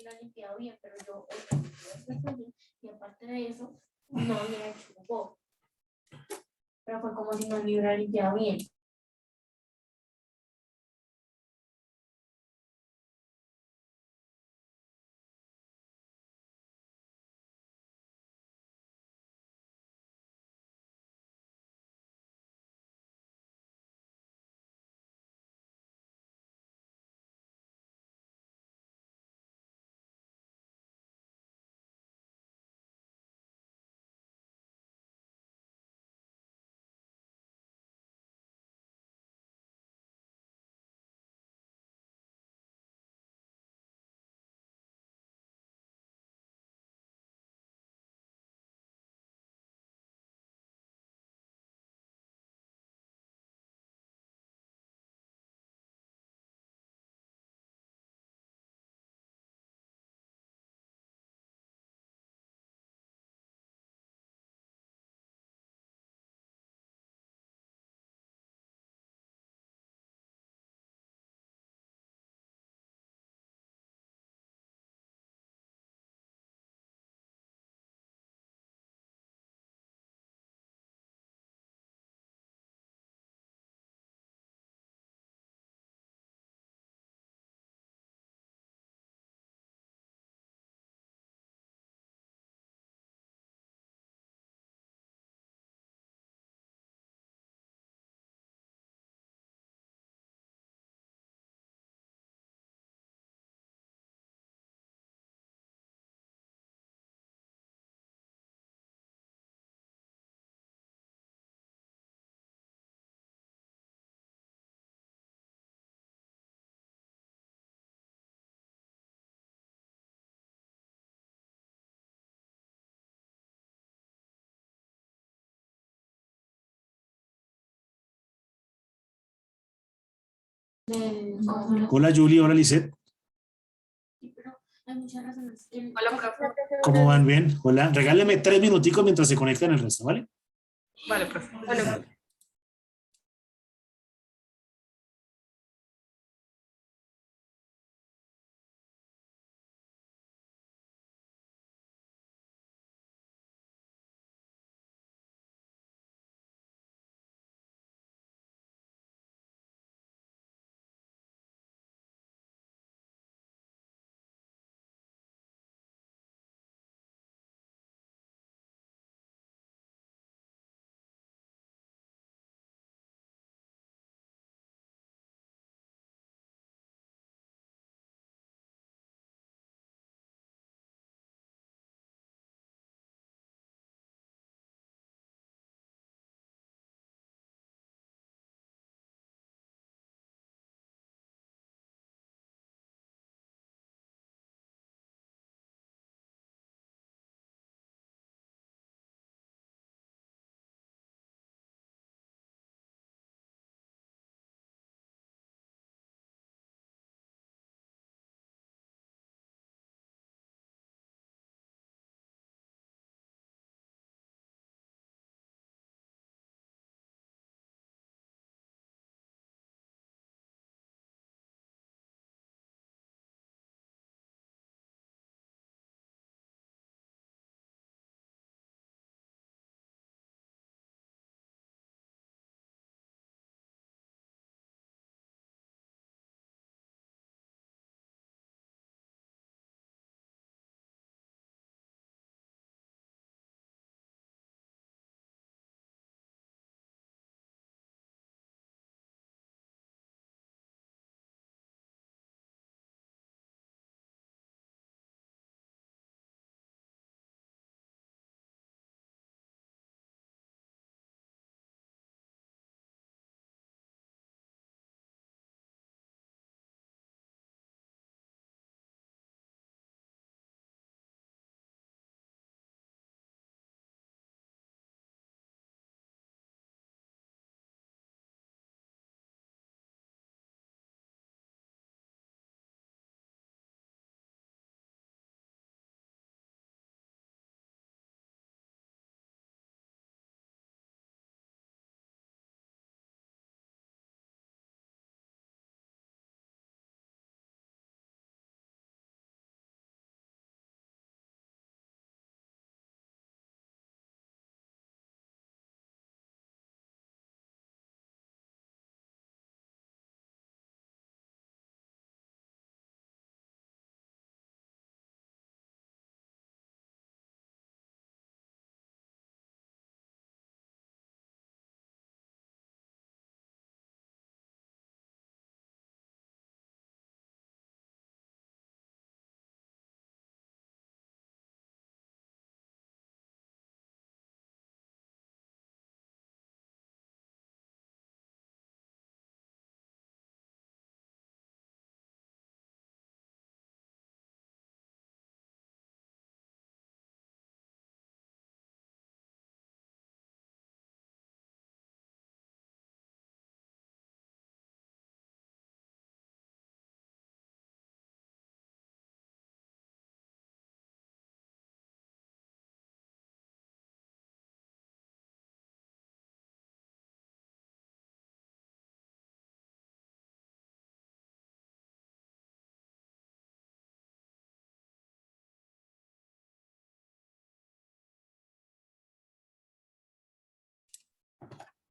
hubiera limpiado bien, pero yo y aparte de eso, no había hecho popó. Pero fue como si no me hubiera limpiado bien. Hola Julie, hola Lisette. Hay muchas razones. Hola, profe. ¿Cómo van? Bien. Hola. Regáleme 3 minuticos mientras se conectan el resto, ¿vale? Vale, profe. Vale.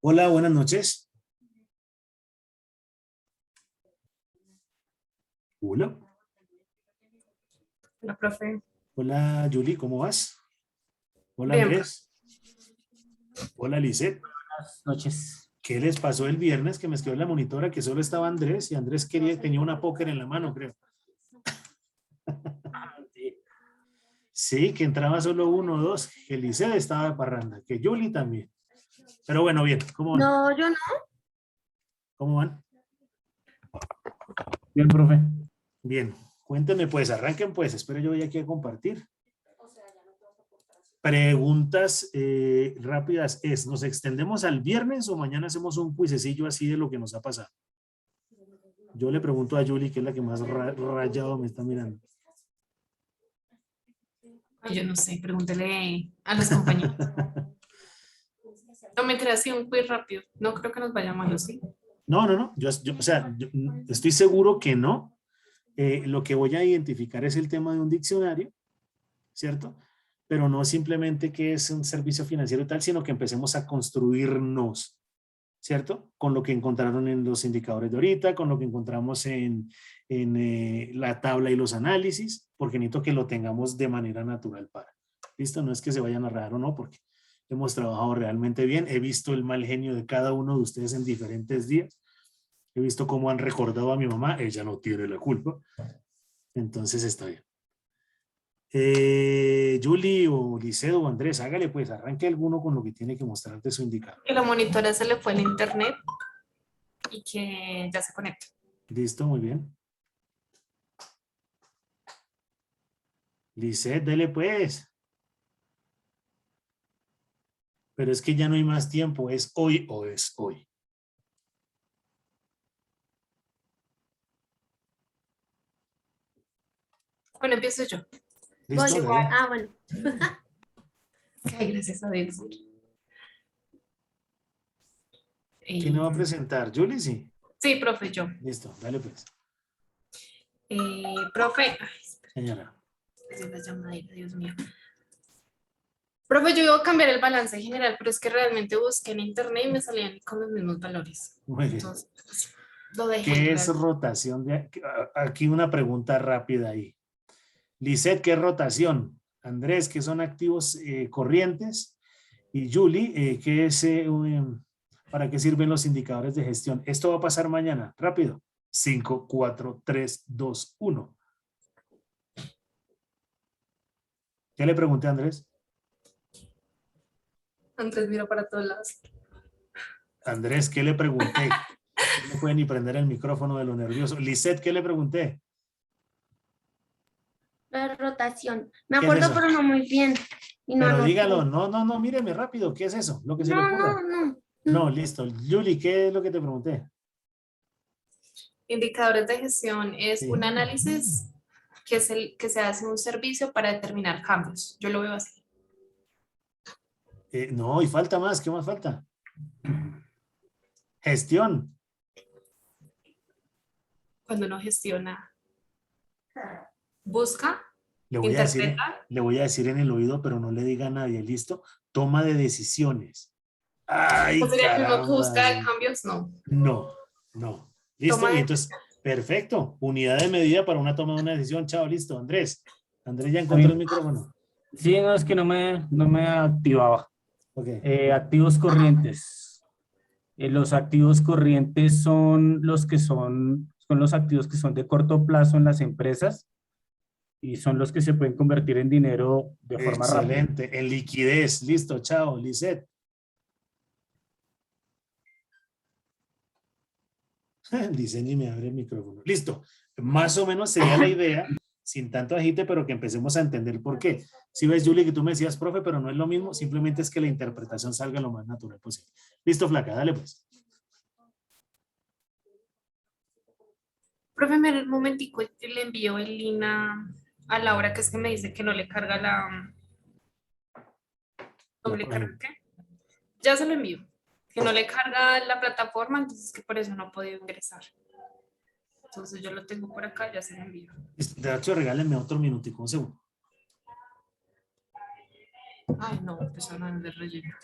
Hola, buenas noches. Hola. Hola, profe. Hola, Julie, ¿cómo vas? Hola, Bien, profe. Andrés. Hola, Lisette. Buenas noches. ¿Qué les pasó el viernes que me escribió la monitora que solo estaba Andrés y Andrés tenía una póker en la mano, creo? Sí. Sí, que entraba solo uno o dos, que Lisette estaba de parranda, que Julie también. Pero bueno, bien, ¿cómo van? No, yo no. ¿Cómo van? Bien, profe. Bien, cuéntenme pues, arranquen pues, espero yo voy aquí a compartir. Preguntas rápidas es, ¿nos extendemos al viernes o mañana hacemos un cuisecillo así de lo que nos ha pasado? Yo le pregunto a Julie, que es la que más rayado me está mirando. Ay, yo no sé, pregúntele a los compañeros. No me creas así un quiz rápido. No creo que nos vaya mal, ¿o sí? No, o sea, yo estoy seguro que no. Lo que voy a identificar es el tema de un diccionario, ¿cierto? Pero no simplemente que es un servicio financiero y tal, sino que empecemos a construirnos, ¿cierto? Con lo que encontraron en los indicadores de ahorita, con lo que encontramos en la tabla y los análisis, porque necesito que lo tengamos de manera natural para. ¿Listo? No es que se vayan a rajar o no, porque hemos trabajado realmente bien. He visto el mal genio de cada uno de ustedes en diferentes días. He visto cómo han recordado a mi mamá, ella no tiene la culpa. Entonces está bien. Julie o Liceo o Andrés, hágale pues, arranque alguno con lo que tiene que mostrarte su indicador. Que la monitora se le fue el internet y que ya se conecta. Listo, muy bien. Lisette, dele pues. Pero es que ya no hay más tiempo, ¿es hoy o es hoy? Bueno, empiezo yo. ¿Listo? Voy. Dale. Ah, bueno. Ay, gracias a Dios. ¿Quién me va a Eh, presentar? Julie, sí. sí, profe, yo. Listo, dale pues, Profe, ay, señora. es una llamadera, Dios mío. Profe, yo iba a cambiar el balance general, pero es que realmente busqué en internet y me salían con los mismos valores. Muy bien. Entonces, pues, lo dejé. ¿Qué es realmente. rotación? Aquí una pregunta rápida ahí. Lisette, ¿qué es rotación? Andrés, ¿qué son activos corrientes? Y Julie, ¿qué es, para qué sirven los indicadores de gestión? Esto va a pasar mañana. Rápido. 5, 4, 3, 2, 1. ¿Qué le pregunté a Andrés? Andrés miro para todos lados. Andrés, ¿qué le pregunté? No puede ni prender el micrófono de lo nervioso. Lisette, ¿qué le pregunté? La rotación. Me ¿Qué es acuerdo, eso? pero no muy bien. Y no Pero anoté. dígalo, no, míreme rápido, ¿qué es eso? Lo que se le ocurra. No. No, listo. Julie, ¿qué es lo que te pregunté? Indicadores de gestión es Sí. un análisis que es el que se hace un servicio para determinar cambios. Yo lo veo así. No, y falta más, ¿qué más falta? Gestión. Cuando uno gestiona, busca, Le voy a decir, interpreta. le voy a decir en el oído, pero no le diga a nadie, ¿listo? Toma de decisiones. ¿O Ay, sería que uno que caramba. busca cambios? No. No. ¿Listo? Toma Y de entonces, perfecto. Unidad de medida para una toma de una decisión. Chao, listo. Andrés. Andrés ya A encontró el mí- micrófono. Sí, no, es que no me activaba. Ok. Activos corrientes. Los activos corrientes son son los activos que son de corto plazo en las empresas y son los que se pueden convertir en dinero de forma rápida. Excelente. En liquidez. Listo. Chao, Lisette. Dice ni me abre el micrófono. Listo. Más o menos sería la idea, sin tanto agite, pero que empecemos a entender por qué. Si ves, Julie, que tú me decías, profe, pero no es lo mismo, simplemente es que la interpretación salga lo más natural posible. Listo, flaca, dale pues. Profe, mira, un momentico, le envío el link a Laura, que es que me dice que no le carga ¿no La le carga página. qué? Ya se lo envío. Que no le carga la plataforma, entonces que por eso no ha podido ingresar. Entonces yo lo tengo por acá, ya se lo envío. De hecho, regálenme otro minutico, un segundo. Ay, no, pues no es de relleno.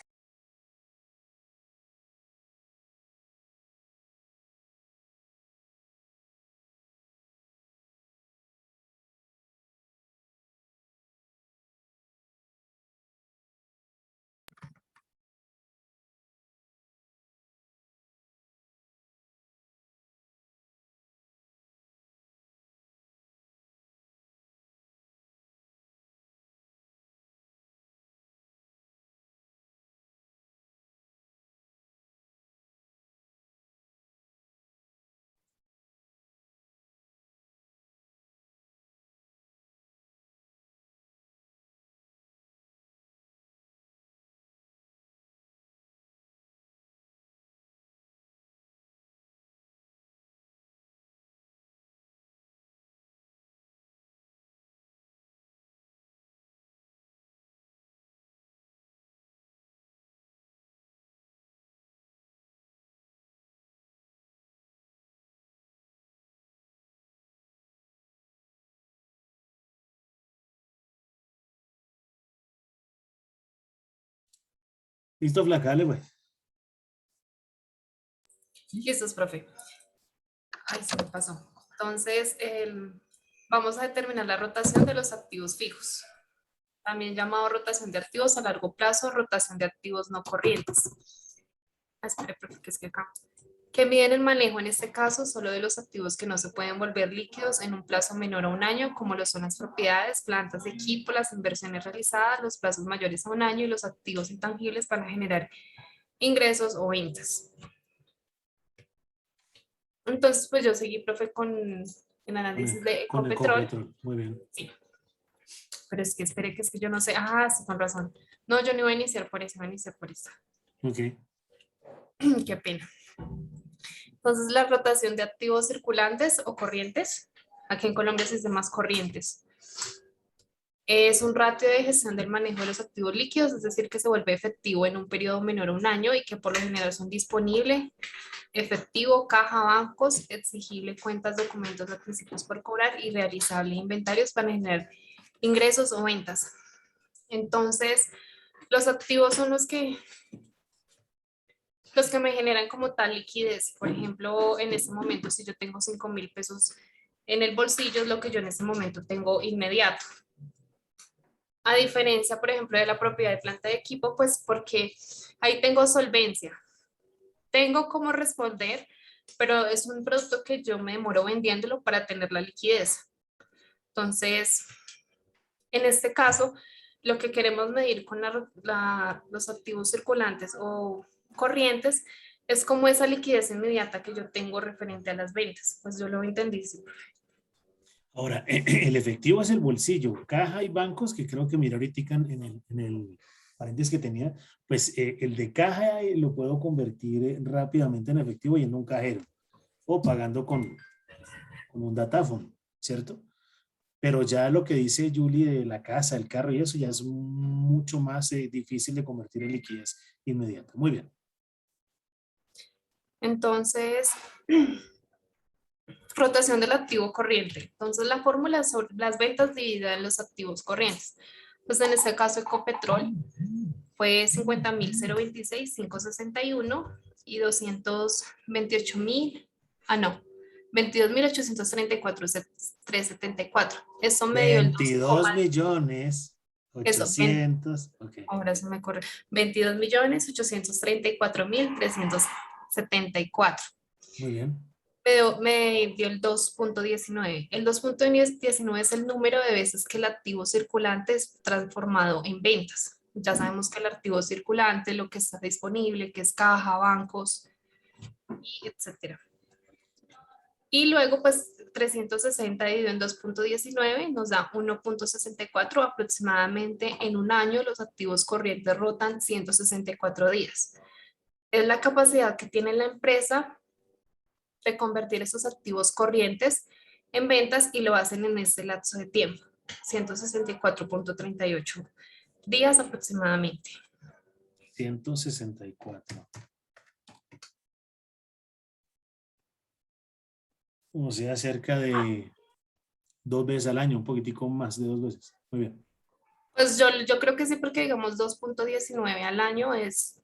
Listo, flaca, dale, pues. Listos, profe. Ay, se me pasó. Entonces, vamos a determinar la rotación de los activos fijos, también llamado rotación de activos a largo plazo, rotación de activos no corrientes. Espere, profe, que es que acá. Que miden el manejo en este caso solo de los activos que no se pueden volver líquidos en un plazo menor a un año, como lo son las propiedades, plantas de equipo, las inversiones realizadas, los plazos mayores a un año y los activos intangibles para generar ingresos o ventas. Entonces, pues yo seguí, profe, con el análisis de Con Ecopetrol. Ecopetrol. Muy bien. Sí. Pero es que espere, que es que yo no sé. Ah, sí, con razón. No, yo no iba a iniciar por eso, iba a iniciar por esta. Ok. Qué pena. Entonces, la rotación de activos circulantes o corrientes, aquí en Colombia se dice más corrientes, es un ratio de gestión del manejo de los activos líquidos, es decir, que se vuelve efectivo en un periodo menor a un año y que por lo general son disponibles, efectivo, caja, bancos, exigible, cuentas, documentos, requisitos por cobrar y realizable inventarios para generar ingresos o ventas. Entonces, los activos son los que me generan como tal liquidez. Por ejemplo, en este momento, si yo tengo 5.000 pesos en el bolsillo, es lo que yo en este momento tengo inmediato. A diferencia, por ejemplo, de la propiedad de planta de equipo, pues porque ahí tengo solvencia. Tengo cómo responder, pero es un producto que yo me demoro vendiéndolo para tener la liquidez. Entonces, en este caso, lo que queremos medir con los activos circulantes o corrientes es como esa liquidez inmediata que yo tengo referente a las ventas. Pues yo lo entendí. Sí. Ahora, el efectivo es el bolsillo, caja y bancos, que creo que mira ahorita en el paréntesis que tenía, pues el de caja lo puedo convertir rápidamente en efectivo yendo a un cajero o pagando con un datáfono, ¿cierto? Pero ya lo que dice Julie de la casa, el carro y eso ya es mucho más difícil de convertir en liquidez inmediata. Muy bien. Entonces, rotación del activo corriente. Entonces, la fórmula sobre las ventas divididas en los activos corrientes. Pues en este caso, Ecopetrol fue 50.026.561 y 228.000, no, 22.834.374. Eso me dio el 22 millones Eso, 800. Ok. ahora se me corre. 22.834.374. Muy bien. Me dio el 2.19. El 2.19 es el número de veces que el activo circulante es transformado en ventas. Ya sabemos que el activo circulante, lo que está disponible, que es caja, bancos, y etcétera. Y luego, pues, 360 dividido en 2.19 nos da 1.64. Aproximadamente en un año los activos corrientes rotan 164 días. Es la capacidad que tiene la empresa de convertir esos activos corrientes en ventas y lo hacen en este lapso de tiempo, 164.38 días aproximadamente. 164. O sea, cerca de 2 veces al año, un poquitico más de 2 veces. Muy bien. Pues yo creo que sí, porque digamos 2.19 al año es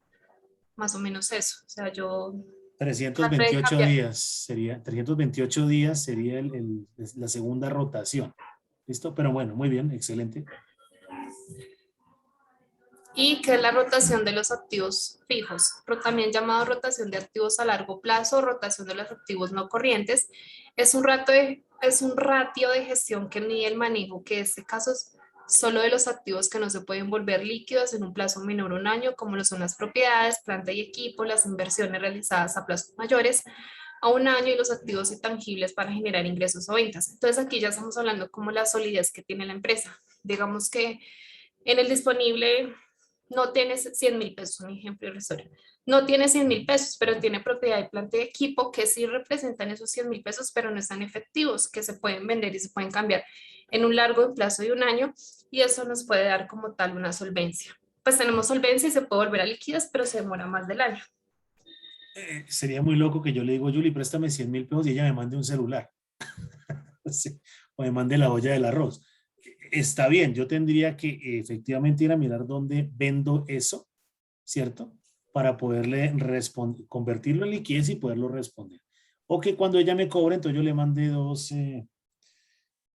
más o menos eso. O sea, yo 328 días sería, 328 días sería la segunda rotación. ¿Listo? Pero bueno, muy bien, excelente. Y que es la rotación de los activos fijos, también llamado rotación de activos a largo plazo, rotación de los activos no corrientes. Es un ratio de gestión que mide el manejo, que en este caso es solo de los activos que no se pueden volver líquidos en un plazo menor a un año, como lo son las propiedades, planta y equipo, las inversiones realizadas a plazos mayores a un año y los activos intangibles para generar ingresos o ventas. Entonces aquí ya estamos hablando como la solidez que tiene la empresa. Digamos que en el disponible no tienes 100.000 pesos, un ejemplo irrisorio. No tiene 100.000 pesos, pero tiene propiedad de planta y equipo que sí representan esos 100.000 pesos, pero no están efectivos, que se pueden vender y se pueden cambiar en un largo plazo de un año, y eso nos puede dar como tal una solvencia. Pues tenemos solvencia y se puede volver a liquidez, pero se demora más del año. Sería muy loco que yo le digo, Julie, préstame 100.000 pesos y ella me mande un celular. Sí, o me mande la olla del arroz. Está bien, yo tendría que efectivamente ir a mirar dónde vendo eso, ¿cierto? Para poderle convertirlo en liquidez y poderlo responder. O que cuando ella me cobre, entonces yo le mande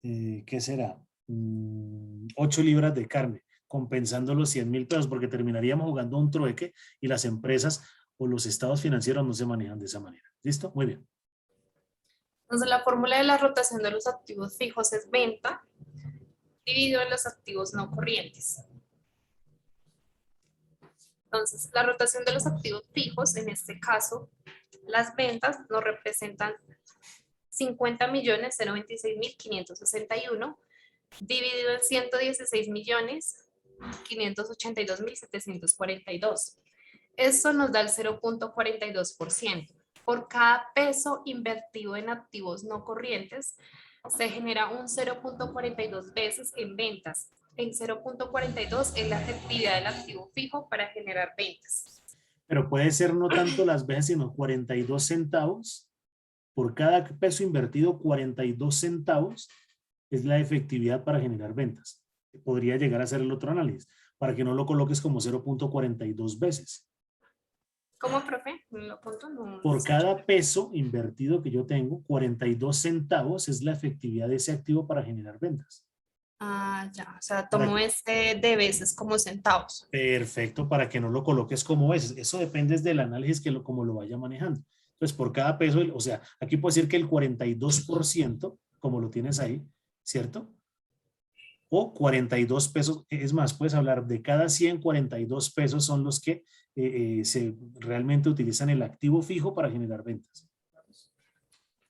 ¿qué será? 8 libras de carne, compensando los 100.000 pesos, porque terminaríamos jugando un trueque y las empresas o los estados financieros no se manejan de esa manera. ¿Listo? Muy bien. Entonces, la fórmula de la rotación de los activos fijos es venta dividido en los activos no corrientes. Entonces, la rotación de los activos fijos, en este caso, las ventas nos representan 50.026.561 dividido en 116.582.742. Esto nos da el 0.42%. Por cada peso invertido en activos no corrientes, se genera un 0.42 veces en ventas. El 0.42 es la efectividad del activo fijo para generar ventas. Pero puede ser no tanto las veces, sino 42 centavos. Por cada peso invertido, 42 centavos es la efectividad para generar ventas. Podría llegar a ser el otro análisis, para que no lo coloques como 0.42 veces. ¿Cómo, profe? ¿Lo apunto? No, Por cada peso invertido que yo tengo, 42 centavos es la efectividad de ese activo para generar ventas. Ah, ya. O sea, tomo este de veces como centavos. Perfecto, para que no lo coloques como veces. Eso depende del análisis como lo vaya manejando. Entonces, por cada peso, o sea, aquí puedo decir que el 42%, como lo tienes ahí, ¿cierto? O 42 pesos, es más, puedes hablar de cada 100, 42 pesos son los que se realmente utilizan el activo fijo para generar ventas.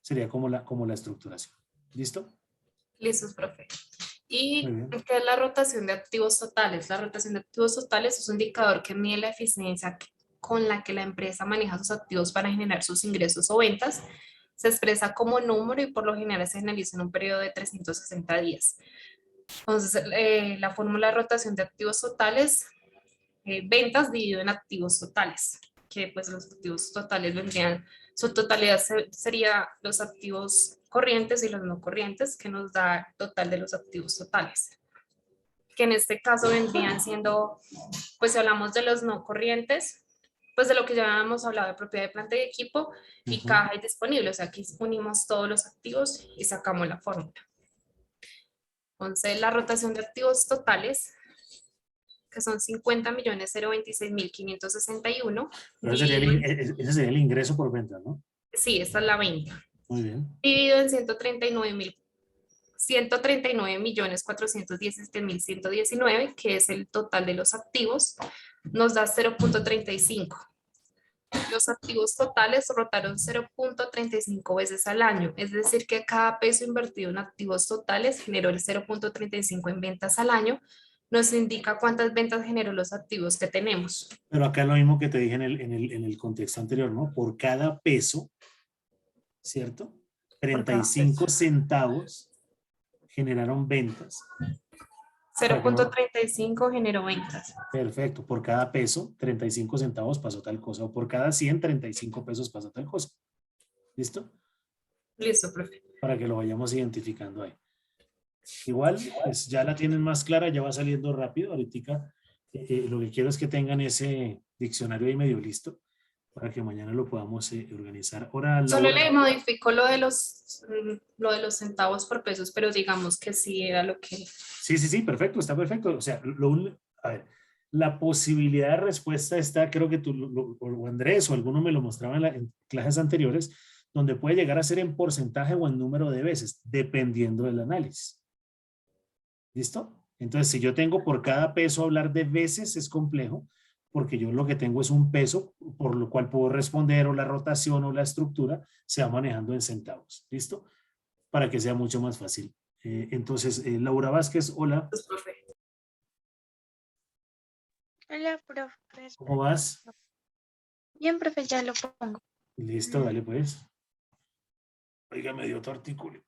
Sería como la estructuración. ¿Listo? Listo, profe. ¿Y Muy bien. qué es la rotación de activos totales? La rotación de activos totales es un indicador que mide la eficiencia con la que la empresa maneja sus activos para generar sus ingresos o ventas. Se expresa como número y por lo general se analiza en un periodo de 360 días. Entonces, la fórmula de rotación de activos totales, ventas dividido en activos totales, que pues los activos totales vendrían, su totalidad sería los activos corrientes y los no corrientes, que nos da el total de los activos totales, que en este caso vendrían siendo, pues si hablamos de los no corrientes, pues de lo que ya hemos hablado de propiedad de planta y equipo y caja y disponible, o sea, aquí unimos todos los activos y sacamos la fórmula. Entonces, la rotación de activos totales, que son 50.026.561. Pero ese sería el ingreso por venta, ¿no? Sí, esta es la venta. Muy bien. Dividido en 139.417.119, que es el total de los activos, nos da 0.35. Los activos totales rotaron 0.35 veces al año, es decir, que cada peso invertido en activos totales generó el 0.35 en ventas al año. Nos indica cuántas ventas generó los activos que tenemos. Pero acá lo mismo que te dije en el contexto anterior, ¿no? Por cada peso, ¿cierto? 35 centavos generaron ventas. 0.35 generó ventas. Perfecto. Por cada peso, 35 centavos pasó tal cosa. O por cada 100, 35 pesos pasó tal cosa. ¿Listo? Listo, profe. Para que lo vayamos identificando ahí. Igual, pues ya la tienen más clara, ya va saliendo rápido. Ahorita lo que quiero es que tengan ese diccionario ahí medio listo para que mañana lo podamos organizar. Ahora, Solo Laura, le modificó lo de los centavos por pesos, pero digamos que sí era lo que... sí, perfecto, está perfecto. O sea, a ver, la posibilidad de respuesta está, creo que tú, o Andrés o alguno me lo mostraba en clases anteriores, donde puede llegar a ser en porcentaje o en número de veces, dependiendo del análisis. ¿Listo? Entonces, si yo tengo por cada peso hablar de veces, es complejo, porque yo lo que tengo es un peso, por lo cual puedo responder, o la rotación o la estructura se va manejando en centavos. ¿Listo? Para que sea mucho más fácil. Entonces, Laura Vázquez, hola. Pues, profe. Hola, profe. ¿Cómo vas? Bien, profe, ya lo pongo. Listo, dale pues. Oiga, me dio tu artículo.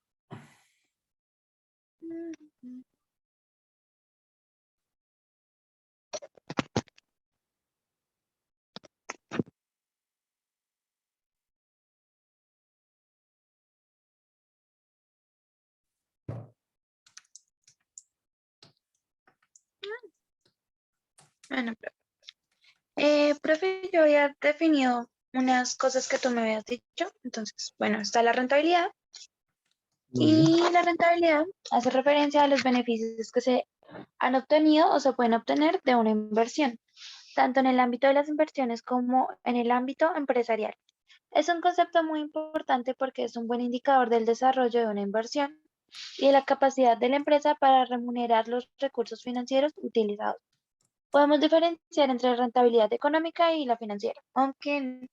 Bueno, profe. Profe, yo había definido unas cosas que tú me habías dicho. Entonces, bueno, está la rentabilidad. Muy bien. Y la rentabilidad hace referencia a los beneficios que se han obtenido o se pueden obtener de una inversión, tanto en el ámbito de las inversiones como en el ámbito empresarial. Es un concepto muy importante porque es un buen indicador del desarrollo de una inversión y de la capacidad de la empresa para remunerar los recursos financieros utilizados. Podemos diferenciar entre la rentabilidad económica y la financiera, aunque en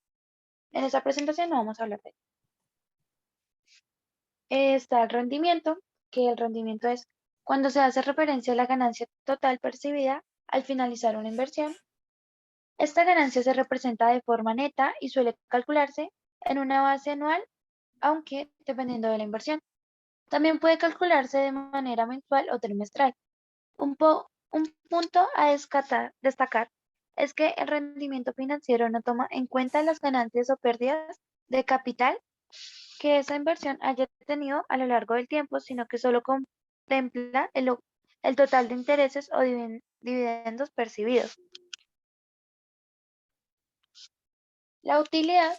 esta presentación no vamos a hablar de ello. Está el rendimiento, que el rendimiento es cuando se hace referencia a la ganancia total percibida al finalizar una inversión. Esta ganancia se representa de forma neta y suele calcularse en una base anual, aunque dependiendo de la inversión. También puede calcularse de manera mensual o trimestral. Un punto a destacar es que el rendimiento financiero no toma en cuenta las ganancias o pérdidas de capital que esa inversión haya tenido a lo largo del tiempo, sino que solo contempla el total de intereses o dividendos percibidos. La utilidad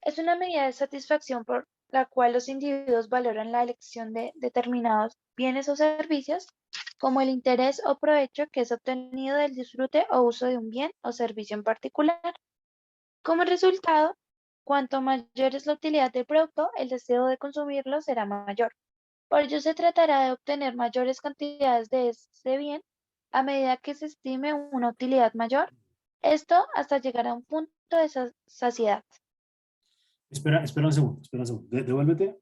es una medida de satisfacción por la cual los individuos valoran la elección de determinados bienes o servicios como el interés o provecho que es obtenido del disfrute o uso de un bien o servicio en particular. Como resultado, cuanto mayor es la utilidad del producto, el deseo de consumirlo será mayor. Por ello se tratará de obtener mayores cantidades de este bien a medida que se estime una utilidad mayor, esto hasta llegar a un punto de saciedad. Espera un segundo, espera un segundo. Devuélvete.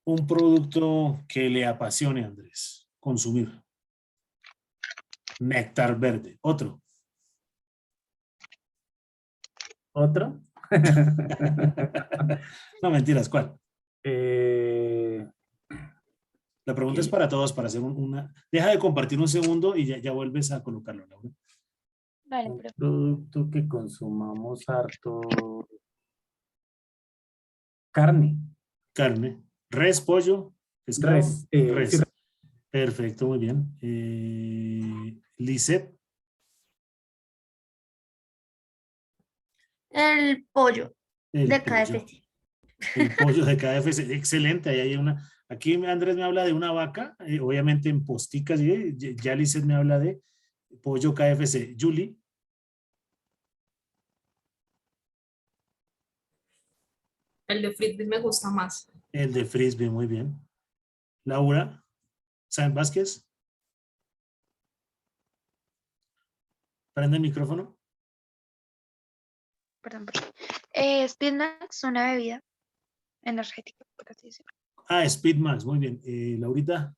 Un producto que le apasione, Andrés, consumir. Néctar verde. Otro. ¿Otro? No, mentiras, ¿cuál? Eh, La pregunta es ¿Qué? para todos, para hacer una... Deja de compartir un segundo y ya vuelves a colocarlo, Laura. Vale, Un pero producto que consumamos harto. Carne. Carne. Res, pollo, pescado, Res. Sí, res. Perfecto, muy bien. Lisette, El pollo el de pollo. KFC. El pollo de KFC, excelente. Ahí hay una. Aquí Andrés me habla de una vaca, obviamente en posticas, y ya Lisette me habla de pollo KFC. Julie, El de frisbee me gusta más. el de frisbee, muy bien. Laura, San Vázquez, prende el micrófono. perdón. Speedmax, una bebida energética, por así decirlo. Ah, Speed Max, muy bien. Laurita,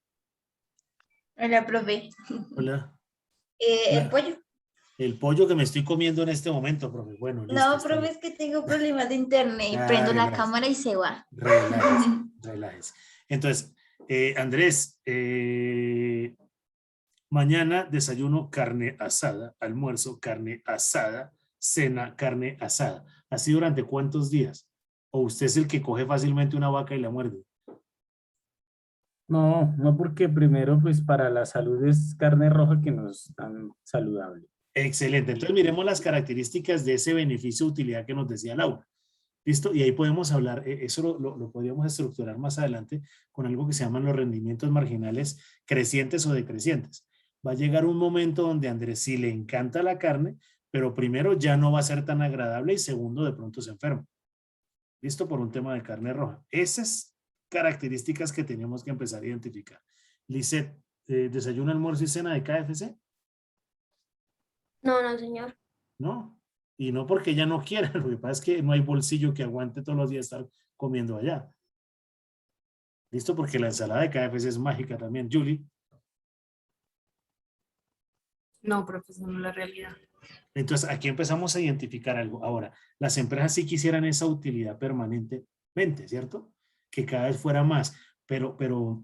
Hola, profe. hola. El La- pollo. el pollo que me estoy comiendo en este momento, profe. Bueno, listo. No, Está profe, bien. es que tengo problemas de internet. Ah, Prendo la relájese, cámara y se va. relájese, relájese. Entonces, Andrés, mañana desayuno carne asada, almuerzo carne asada, cena carne asada. ¿Así durante cuántos días? ¿O usted es el que coge fácilmente una vaca y la muerde? no, no porque primero pues para la salud es carne roja que no es tan saludable. Excelente. Entonces miremos las características de ese beneficio-utilidad que nos decía Laura. ¿Listo? Y ahí podemos hablar, eso lo podríamos estructurar más adelante con algo que se llaman los rendimientos marginales crecientes o decrecientes. Va a llegar un momento donde a Andrés sí le encanta la carne, pero primero ya no va a ser tan agradable y segundo de pronto se enferma. ¿Listo? Por un tema de carne roja. Esas características que tenemos que empezar a identificar. Lisette, ¿desayuno, almuerzo y cena de KFC? No, no, señor. No. Y no porque ella no quiera, lo que pasa es que no hay bolsillo que aguante todos los días estar comiendo allá. ¿Listo? Porque la ensalada de KFC es mágica también. Julie. No, profesor, no es la realidad. Entonces, aquí empezamos a identificar algo. Ahora, las empresas sí quisieran esa utilidad permanentemente, ¿cierto? Que cada vez fuera más, pero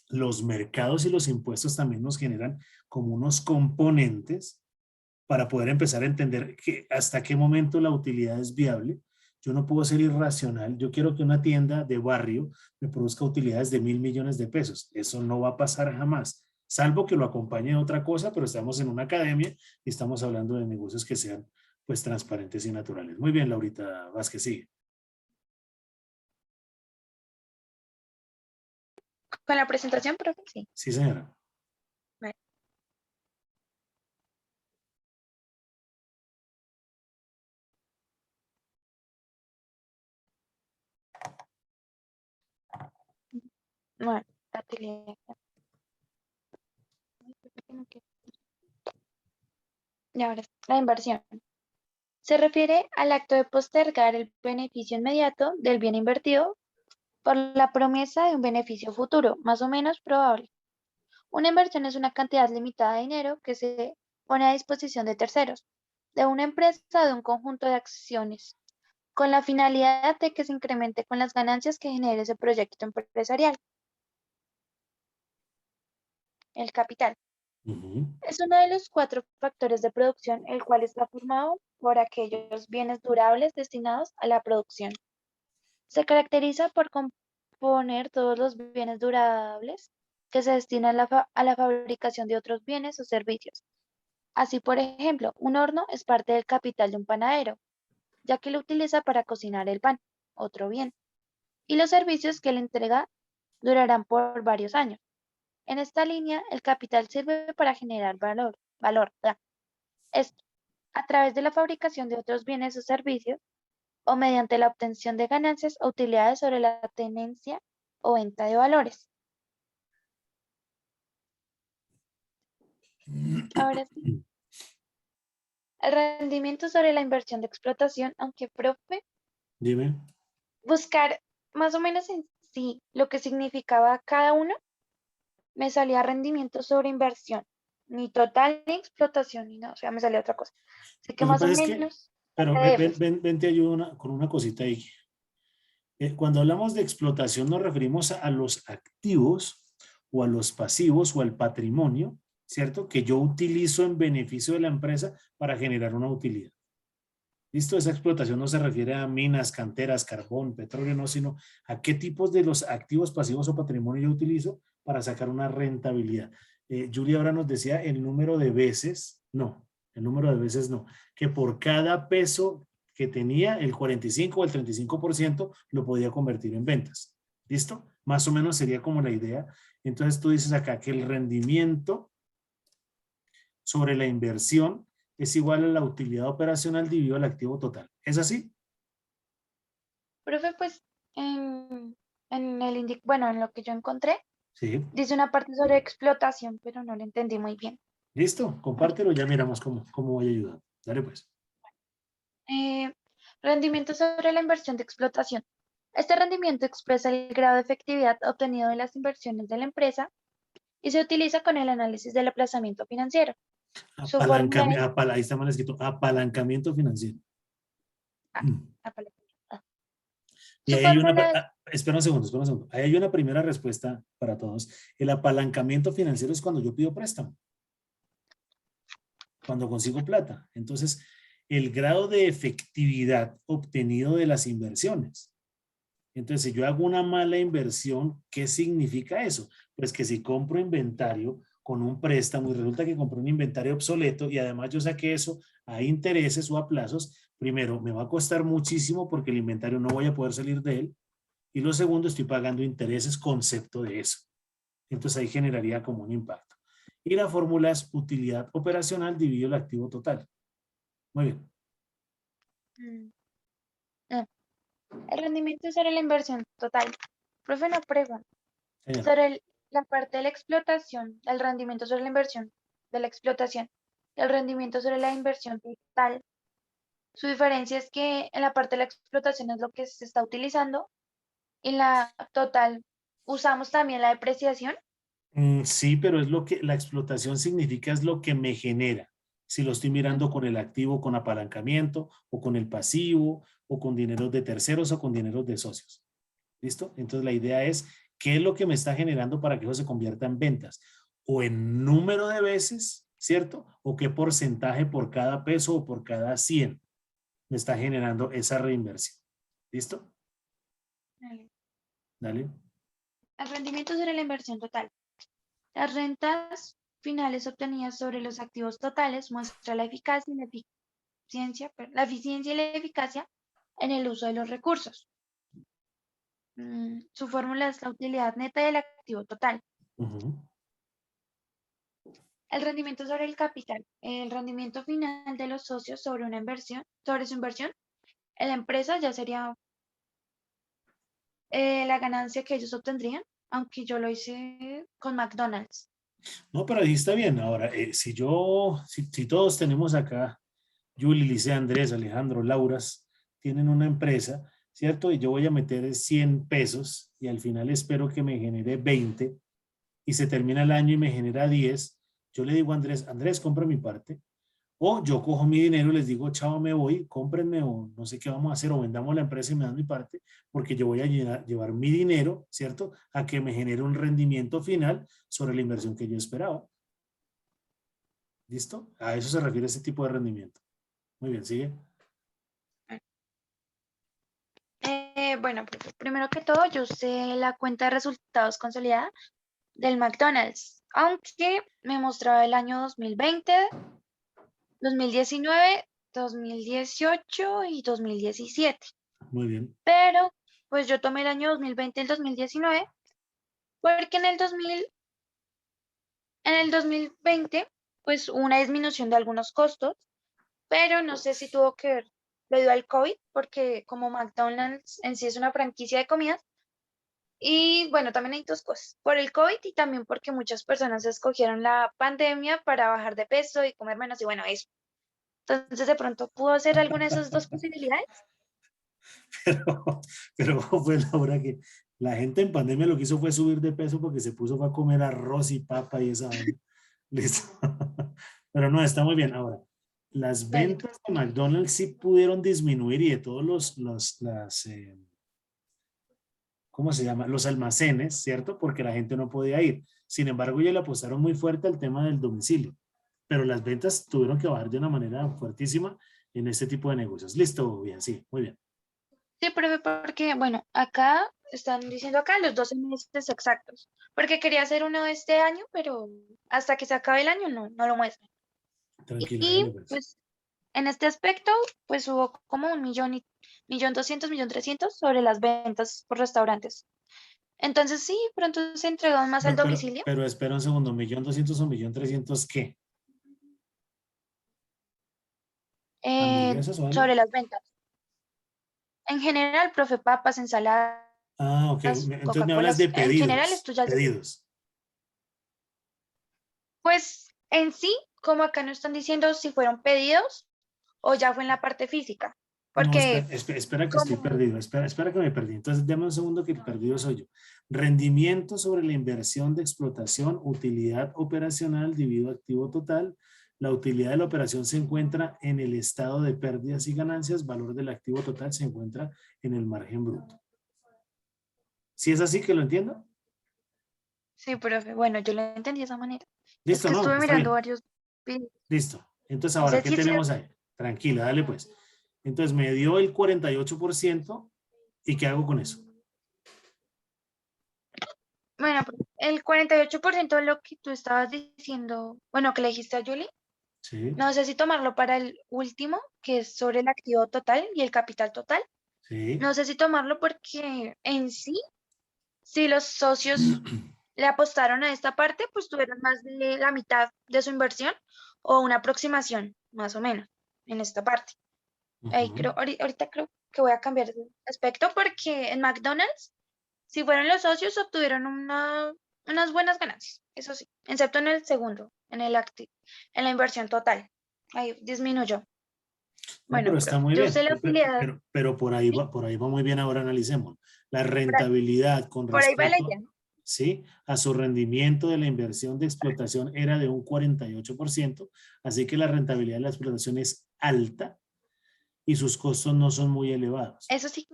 los mercados y los impuestos también nos generan como unos componentes para poder empezar a entender que hasta qué momento la utilidad es viable. Yo no puedo ser irracional. Yo quiero que una tienda de barrio me produzca utilidades de 1.000 millones de pesos. Eso no va a pasar jamás. salvo que lo acompañe de otra cosa, pero estamos en una academia y estamos hablando de negocios que sean pues transparentes y naturales. Muy bien, Laurita Vázquez, sigue. Con la presentación, profe, sí. Sí, señora. Vale. Bueno, y ahora la inversión. Se refiere al acto de postergar el beneficio inmediato del bien invertido por la promesa de un beneficio futuro, más o menos probable. Una inversión es una cantidad limitada de dinero que se pone a disposición de terceros, de una empresa o de un conjunto de acciones, con la finalidad de que se incremente con las ganancias que genere ese proyecto empresarial. El capital Ujú. es uno de los 4 factores de producción, el cual está formado por aquellos bienes durables destinados a la producción. Se caracteriza por componer todos los bienes durables que se destinan a la fabricación de otros bienes o servicios. Así, por ejemplo, un horno es parte del capital de un panadero, ya que lo utiliza para cocinar el pan, otro bien, y los servicios que le entrega durarán por varios años. En esta línea, el capital sirve para generar valor. Esto, a través de la fabricación de otros bienes o servicios, o mediante la obtención de ganancias o utilidades sobre la tenencia o venta de valores. Ahora sí, el rendimiento sobre la inversión de explotación, aunque profe, Dime. buscar más o menos en sí lo que significaba cada uno, me salía rendimiento sobre inversión, ni total ni explotación, ni nada, o sea, me salía otra cosa. Así que Lo que más o pasa es que, menos, pero PDFs. ven, te ayudo con una cosita ahí. Cuando hablamos de explotación nos referimos a los activos o a los pasivos o al patrimonio, ¿cierto? Que yo utilizo en beneficio de la empresa para generar una utilidad. ¿Listo? Esa explotación no se refiere a minas, canteras, carbón, petróleo, no, sino a qué tipos de los activos, pasivos o patrimonio yo utilizo para sacar una rentabilidad. Julia ahora nos decía el número de veces, no, el número de veces no, que por cada peso que tenía, el 45 o el 35% lo podía convertir en ventas. ¿Listo? Más o menos sería como la idea. Entonces tú dices acá que el rendimiento sobre la inversión es igual a la utilidad operacional dividido el activo total. ¿Es así? Profe, pues bueno, en lo que yo encontré, Sí. dice una parte sobre explotación, pero no lo entendí muy bien. ¿Listo? Compártelo, ya miramos cómo voy a ayudar. Dale pues. Eh, Rendimiento sobre la inversión de explotación. Este rendimiento expresa el grado de efectividad obtenido de las inversiones de la empresa y se utiliza con el análisis del aplazamiento financiero. Su fórmula es Ahí está mal escrito, apalancamiento financiero. ah, apala- ah. Y Su ahí hay fórmula es espera un segundo. Ahí hay una primera respuesta para todos. El apalancamiento financiero es cuando yo pido préstamo, cuando consigo plata. Entonces, el grado de efectividad obtenido de las inversiones. Entonces, si yo hago una mala inversión, ¿qué significa eso? Pues que si compro inventario con un préstamo y resulta que compré un inventario obsoleto y además yo saqué eso a intereses o a plazos, primero, me va a costar muchísimo porque el inventario no voy a poder salir de él. Y lo segundo, estoy pagando intereses concepto de eso. Entonces ahí generaría como un impacto. Y la fórmula es utilidad operacional dividido el activo total. Muy bien. mm, ah, el rendimiento sobre la inversión total. Profe, no pregunta. Señora. Sobre la parte de la explotación, el rendimiento sobre la inversión de la explotación, el rendimiento sobre la inversión total. Su diferencia es que en la parte de la explotación es lo que se está utilizando y en la total usamos también la depreciación. Sí, pero es lo que la explotación significa, es lo que me genera. Si lo estoy mirando con el activo, con apalancamiento, o con el pasivo, o con dineros de terceros, o con dineros de socios. ¿Listo? Entonces la idea es, ¿qué es lo que me está generando para que eso se convierta en ventas? O en número de veces, ¿cierto? O qué porcentaje por cada peso o por cada 100 me está generando esa reinversión. ¿Listo? Vale. Dale. El rendimiento sobre la inversión total. Las rentas finales obtenidas sobre los activos totales muestra la eficacia y la eficiencia y la eficacia en el uso de los recursos. Su fórmula es la utilidad neta del activo total. Ujú. El rendimiento sobre el capital. El rendimiento final de los socios sobre una inversión, sobre su inversión en la empresa ya sería la ganancia que ellos obtendrían, aunque yo lo hice con McDonald's. No, pero ahí está bien. Ahora, si todos tenemos acá, Yuli, Lice, Andrés, Alejandro, Lauras, tienen una empresa, ¿cierto? Y yo voy a meter 100 pesos y al final espero que me genere 20 y se termina el año y me genera 10. Yo le digo a Andrés, Andrés, compra mi parte. O yo cojo mi dinero y les digo, chao, me voy, cómprenme o no sé qué vamos a hacer o vendamos la empresa y me dan mi parte porque yo voy a llevar mi dinero, ¿cierto? A que me genere un rendimiento final sobre la inversión que yo esperaba. ¿Listo? A eso se refiere ese tipo de rendimiento. Muy bien, sigue. Bueno, pues, primero que todo, yo usé la cuenta de resultados consolidada del McDonald's, aunque me mostraba el año 2020, 2019, 2018 y 2017. Muy bien. Pero, pues yo tomé el año 2020 y el 2019 porque en el 2020, pues hubo una disminución de algunos costos, pero no sé si tuvo que ver debido al COVID, porque como McDonald's en sí es una franquicia de comidas, y bueno, también hay dos cosas, por el COVID y también porque muchas personas escogieron la pandemia para bajar de peso y comer menos y bueno, eso. Entonces, de pronto, ¿pudo ser alguna de esas dos posibilidades? Pero fue la hora que la gente en pandemia lo que hizo fue subir de peso porque se puso a comer arroz y papa y esa vaina. Listo. Pero no, está muy bien. Ahora, las Dale. ventas de McDonald's sí pudieron disminuir y de todos ¿cómo se llama? Los almacenes, ¿cierto? Porque la gente no podía ir. Sin embargo, ellos le apostaron muy fuerte al tema del domicilio. Pero las ventas tuvieron que bajar de una manera fuertísima en este tipo de negocios. Listo, bien, sí, muy bien. Sí, profe, porque, bueno, acá están diciendo acá los 12 meses exactos, porque quería hacer uno de este año, pero hasta que se acabe el año no lo muestran. Tranquila, Y hágale pues. pues en este aspecto, pues hubo como 1.200.000, 1.300.000 sobre las ventas por restaurantes. Entonces sí, pronto se entregó más al domicilio, Pero espera un segundo, 1.200.000 o 1.300.000, ¿qué? ¿Hamburguesas o algo? sobre las ventas. En general, profe, papas, ensaladas, Ah, ok. Entonces me hablas Coca-Colas, de en general pedidos. esto ya se... Pedidos. Pues en sí, como acá no están diciendo si fueron pedidos o ya fue en la parte física, No, porque espera que estoy como, perdido. Espera que me perdí. Entonces, dame un segundo que el perdido soy yo. Rendimiento sobre la inversión de explotación, utilidad operacional dividido activo total. La utilidad de la operación se encuentra en el estado de pérdidas y ganancias. Valor del activo total se encuentra en el margen bruto. ¿Sí es así que lo entiendo? sí, profe, bueno, yo lo entendí de esa manera. Es Listo, que no, estuve está mirando bien. varios videos. Listo. Entonces, No ahora, sé ¿qué si es tenemos cierto. ahí? Tranquila, dale pues. Entonces, me dio el 48%. ¿Y qué hago con eso? Bueno, pues, el 48% de lo que tú estabas diciendo, bueno, que le dijiste a Julie, Sí, no sé si tomarlo para el último, que es sobre el activo total y el capital total. sí. No sé si tomarlo porque en sí, si los socios le apostaron a esta parte, pues tuvieron más de la mitad de su inversión o una aproximación, más o menos, en esta parte. Ahí Ujú. creo, ahorita creo que voy a cambiar de aspecto porque en McDonald's, si fueron los socios, obtuvieron unas buenas ganancias, eso sí, excepto en el segundo, en la inversión total. Ahí disminuyó. No, pero Bueno, está profe, muy yo usé bien. la utilidad, Pero ¿sí? por ahí va muy bien. Ahora analicemos. La Por ahí, rentabilidad con por ahí va la respecto, idea. ¿sí? A su rendimiento de la inversión de explotación era de un 48%. Así que la rentabilidad de la explotación es alta y sus costos no son muy elevados. Eso sí,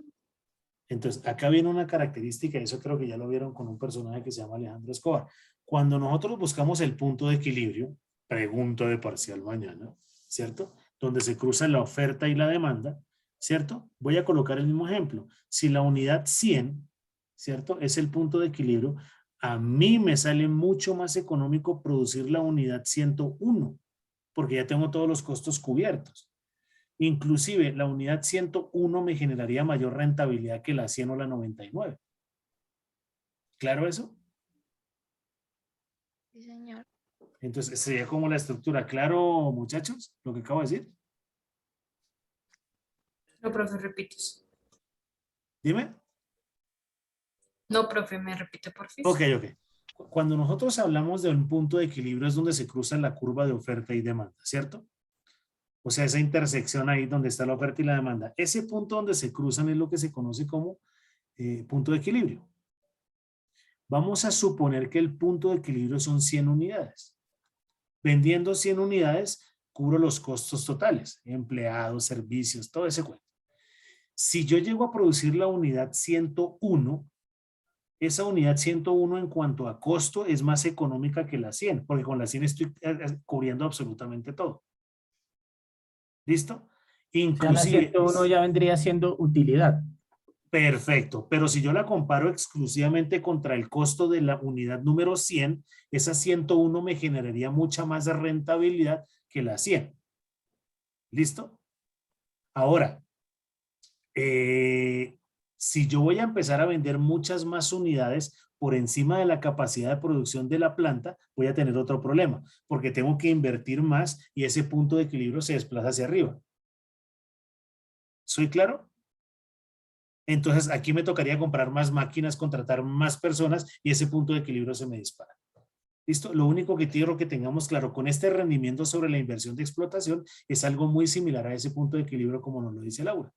Entonces, acá viene una característica, y eso creo que ya lo vieron con un personaje que se llama Alejandro Escobar. Cuando nosotros buscamos el punto de equilibrio, pregunta de parcial mañana, ¿cierto? Donde se cruza la oferta y la demanda, ¿cierto? Voy a colocar el mismo ejemplo. Si la unidad 100, ¿cierto? Es el punto de equilibrio, A mí me sale mucho más económico producir la unidad 101, porque ya tengo todos los costos cubiertos. Inclusive la unidad 101 me generaría mayor rentabilidad que la 100 o la 99. ¿Claro eso? Sí, señor. Entonces sería como la estructura. ¿Claro, muchachos? Lo que acabo de decir. No, profe, repites. Dime. No, profe, me repite por fin. Ok. Cuando nosotros hablamos de un punto de equilibrio es donde se cruza la curva de oferta y demanda, ¿cierto? O sea, esa intersección ahí donde está la oferta y la demanda. Ese punto donde se cruzan es lo que se conoce como punto de equilibrio. Vamos a suponer que el punto de equilibrio son 100 unidades. Vendiendo 100 unidades, cubro los costos totales, empleados, servicios, todo ese cuento. Si yo llego a producir la unidad 101, esa unidad 101 en cuanto a costo es más económica que la 100, porque con la 100 estoy cubriendo absolutamente todo. ¿Listo? O sea, la Inclusive, 101 ya vendría siendo utilidad. perfecto, pero si yo la comparo exclusivamente contra el costo de la unidad número 100, esa 101 me generaría mucha más rentabilidad que la 100. ¿Listo? Ahora, si yo voy a empezar a vender muchas más unidades por encima de la capacidad de producción de la planta, voy a tener otro problema, porque tengo que invertir más y ese punto de equilibrio se desplaza hacia arriba. ¿Soy claro? Entonces aquí me tocaría comprar más máquinas, contratar más personas y ese punto de equilibrio se me dispara. ¿Listo? Lo único que quiero que tengamos claro con este rendimiento sobre la inversión de explotación es algo muy similar a ese punto de equilibrio como nos lo dice Laura.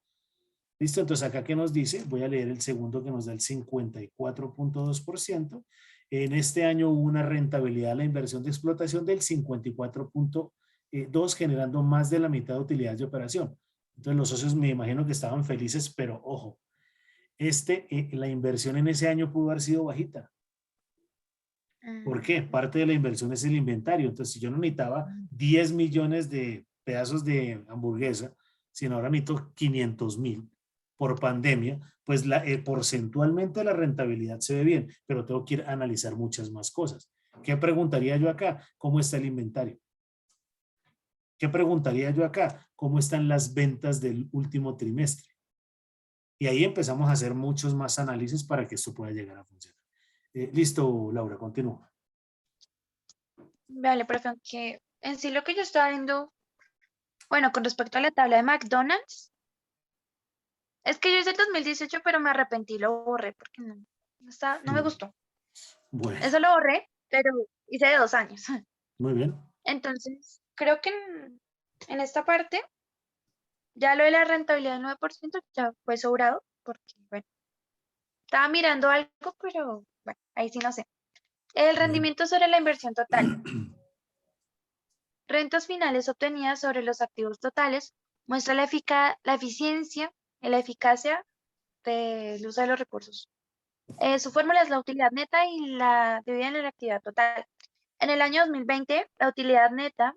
¿Listo? Entonces acá que nos dice, voy a leer el segundo que nos da el 54.2%. En este año hubo una rentabilidad de la inversión de explotación del 54.2%, generando más de la mitad de utilidades de operación. Entonces los socios me imagino que estaban felices, pero ojo, la inversión en ese año pudo haber sido bajita. ¿Por qué? Parte de la inversión es el inventario. Entonces, si yo no necesitaba 10 millones de pedazos de hamburguesa, sino ahora necesito 500,000 por pandemia, pues porcentualmente la rentabilidad se ve bien, pero tengo que ir a analizar muchas más cosas. ¿Qué preguntaría yo acá? ¿Cómo está el inventario? ¿Qué preguntaría yo acá? ¿Cómo están las ventas del último trimestre? Y ahí empezamos a hacer muchos más análisis para que esto pueda llegar a funcionar. Listo, Laura, continúa. Vale, profe, aunque en sí lo que yo estaba viendo, bueno, con respecto a la tabla de McDonald's, es que yo hice el 2018, pero me arrepentí, lo borré porque no me gustó. Bueno, Eso lo borré, pero hice de 2 años. muy bien. Entonces, creo que en esta parte, ya lo de la rentabilidad del 9% ya fue sobrado, porque, bueno, estaba mirando algo, pero, bueno, ahí sí no sé. El rendimiento sobre la inversión total. Rentas finales obtenidas sobre los activos totales muestra la eficiencia y la eficacia del uso de los recursos. Su fórmula es la utilidad neta y la dividida en la actividad total. En el año 2020, la utilidad neta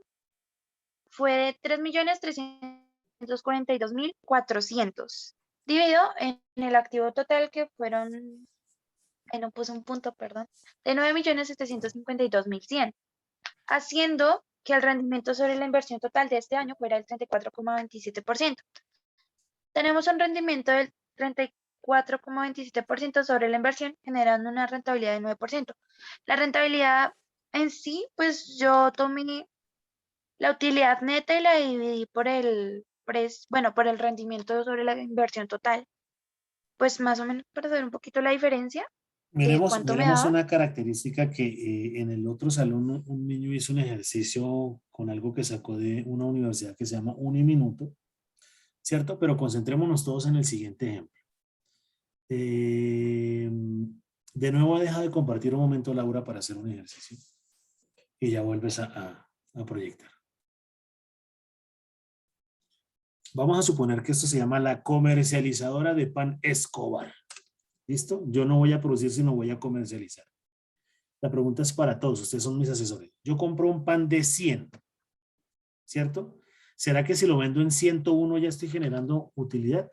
fue de 3.342.400, dividido en el activo total que fueron, no puse un punto, perdón, de 9.752.100, haciendo que el rendimiento sobre la inversión total de este año fuera el 34,27%. Tenemos un rendimiento del 34,27% sobre la inversión, generando una rentabilidad del 9%. La rentabilidad en sí, pues yo tomé la utilidad neta y la dividí por el rendimiento sobre la inversión total. Pues más o menos para saber un poquito la diferencia de cuánto me Miremos daba. una característica que en el otro salón un niño hizo un ejercicio con algo que sacó de una universidad que se llama Uniminuto, ¿cierto? Pero concentrémonos todos en el siguiente ejemplo. De nuevo deja de compartir un momento, Laura, para hacer un ejercicio. Y ya vuelves a proyectar. Vamos a suponer que esto se llama la comercializadora de pan Escobar. ¿Listo? Yo no voy a producir, sino voy a comercializar. La pregunta es para todos, ustedes son mis asesores. Yo compro un pan de 100, ¿cierto? ¿Será que si lo vendo en 101 ya estoy generando utilidad?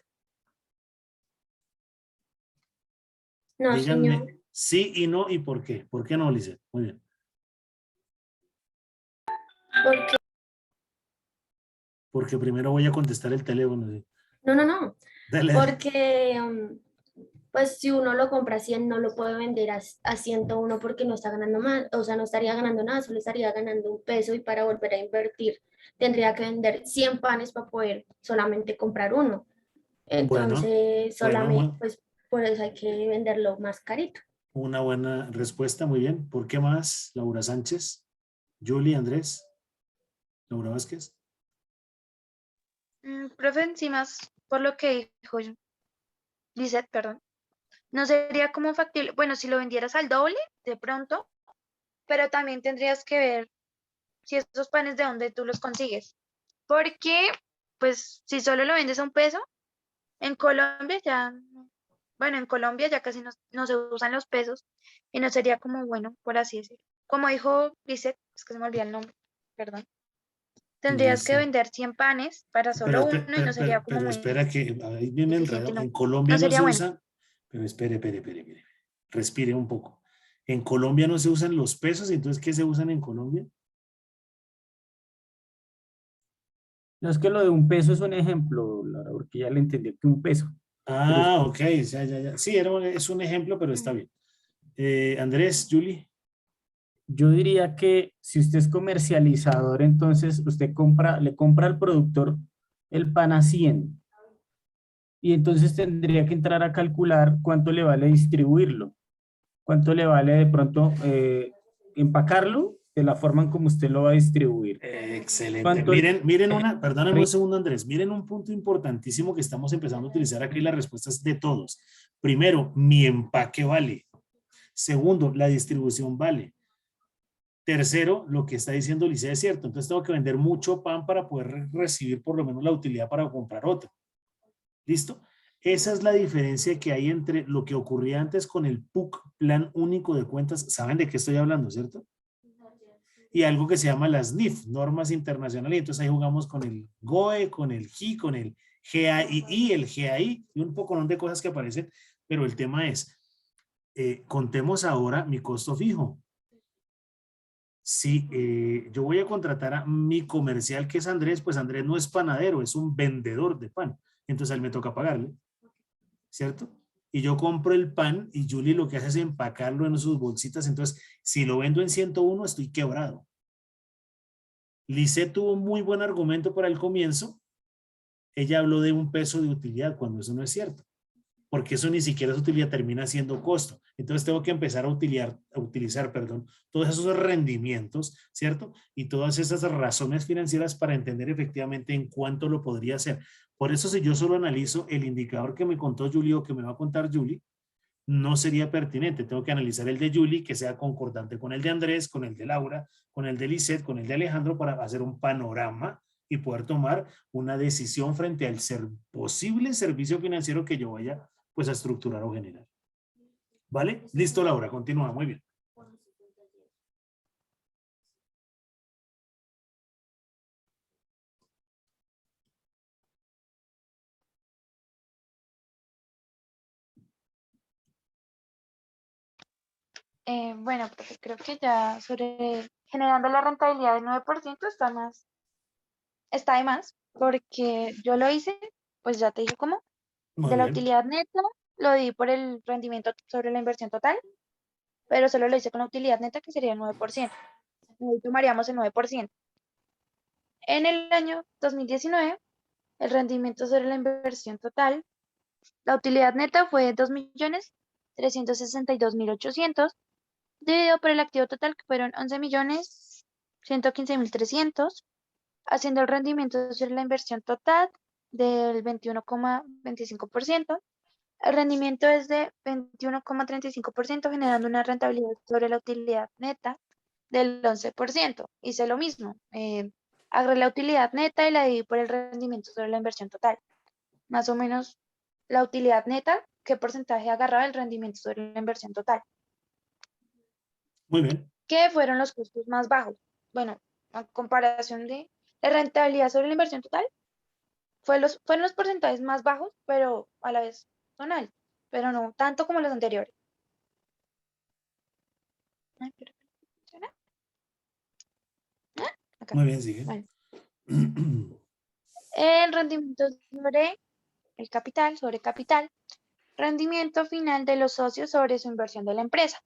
No, Díganme, señor. Sí y no, ¿y por qué? ¿Por qué no, Lisette? Muy bien. Porque, Porque primero voy a contestar el teléfono. ¿Sí? no, Dale, dale. porque pues si uno lo compra a 100 no lo puede vender a 101 porque no está ganando más, o sea, no estaría ganando nada, solo estaría ganando un peso y para volver a invertir tendría que vender 100 panes para poder solamente comprar uno. Bueno, Entonces, bueno, solamente, pues por eso hay que venderlo más carito. una buena respuesta, muy bien. ¿Por qué más? Laura Sánchez, Julie, Andrés, Laura Vázquez. Profe, encima, por lo que dijo Lisette, perdón, no sería como factible, bueno, si lo vendieras al doble, de pronto, pero también tendrías que ver si esos panes de dónde tú los consigues. Porque, pues, si solo lo vendes a un peso, en Colombia ya, bueno, en Colombia ya casi no se usan los pesos y no sería como bueno, por así decirlo. Como dijo Lisette, es que se me olvidó el nombre, perdón. Tendrías que Listo. vender 100 panes para Pero, solo uno y no sería como pero muy espera que ahí viene el eficiente, reloj. no, En Colombia no no sería se bueno. usa, pero espere. Respire un poco. En Colombia no se usan los pesos, entonces, ¿qué se usan en Colombia? No es que lo de un peso es un ejemplo, Laura, porque ya le entendí que un peso. Pero Ah, ok, ya. Sí, es un ejemplo, pero está bien. Andrés, Julie. yo diría que si usted es comercializador, entonces usted le compra al productor el pan a 100 y entonces tendría que entrar a calcular cuánto le vale distribuirlo, cuánto le vale de pronto empacarlo de la forma en como usted lo va a distribuir. Excelente. ¿Cuánto Perdóname un segundo, Andrés. Miren un punto importantísimo que estamos empezando a utilizar aquí las respuestas de todos. Primero, mi empaque vale. Segundo, la distribución vale. Tercero, lo que está diciendo Lice es cierto. Entonces tengo que vender mucho pan para poder recibir por lo menos la utilidad para comprar otro. ¿Listo? Esa es la diferencia que hay entre lo que ocurría antes con el PUC, Plan Único de Cuentas. ¿Saben de qué estoy hablando, cierto? Y algo que se llama las NIF, normas internacionales. Entonces ahí jugamos con el GOE, con el GI, con el GAII, el GAI y un poco de cosas que aparecen. Pero el tema es, contemos ahora mi costo fijo. Si yo voy a contratar a mi comercial que es Andrés, pues Andrés no es panadero, es un vendedor de pan. Entonces a él me toca pagarle, ¿cierto? Y yo compro el pan y Julie lo que hace es empacarlo en sus bolsitas. Entonces, si lo vendo en 101, estoy quebrado. Lisette tuvo un muy buen argumento para el comienzo. Ella habló de un peso de utilidad cuando eso no es cierto. Porque eso ni siquiera es utilidad, termina siendo costo. Entonces tengo que empezar a utilizar, todos esos rendimientos, ¿cierto? Y todas esas razones financieras para entender efectivamente en cuánto lo podría hacer. Por eso si yo solo analizo el indicador que me contó Julie o que me va a contar Julie, no sería pertinente. Tengo que analizar el de Julie, que sea concordante con el de Andrés, con el de Laura, con el de Lisette, con el de Alejandro, para hacer un panorama y poder tomar una decisión frente al posible servicio financiero que yo vaya pues a estructurar o generar. ¿Vale? Listo, Laura, continúa, muy bien. Bueno, profe, creo que ya sobre generando la rentabilidad del 9% está de más, porque yo lo hice, pues ya te dije cómo, Muy de la bien. utilidad neta, lo di por el rendimiento sobre la inversión total, pero solo lo hice con la utilidad neta, que sería el 9%. Ahí tomaríamos el 9%. En el año 2019, el rendimiento sobre la inversión total, la utilidad neta fue 2.362.800, dividido por el activo total, que fueron 11.115.300, haciendo el rendimiento sobre la inversión total del 21,25%. El rendimiento es de 21,35%, generando una rentabilidad sobre la utilidad neta del 11%. Hice lo mismo. Agarré la utilidad neta y la dividí por el rendimiento sobre la inversión total. Más o menos la utilidad neta, ¿qué porcentaje agarraba el rendimiento sobre la inversión total? Muy bien. ¿Qué fueron los costos más bajos? Bueno, a comparación de la rentabilidad sobre la inversión total, fueron los porcentajes más bajos, pero a la vez son altos, pero no tanto como los anteriores. Ay, pero ¿funciona? Acá. Muy bien, sigue. Bueno. El rendimiento sobre el capital, sobre capital, rendimiento final de los socios sobre su inversión de la empresa.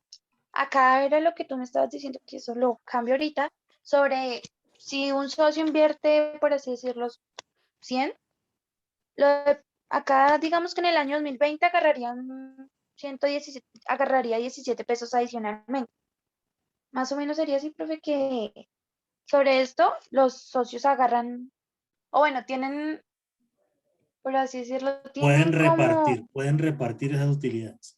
Acá era lo que tú me estabas diciendo, que eso lo cambio ahorita, sobre si un socio invierte, por así decirlo, 100, acá digamos que en el año 2020 agarrarían 117, agarraría 17 pesos adicionalmente. Más o menos sería así, profe, que sobre esto los socios agarran, o bueno, tienen, por así decirlo, tienen como, Pueden repartir esas utilidades.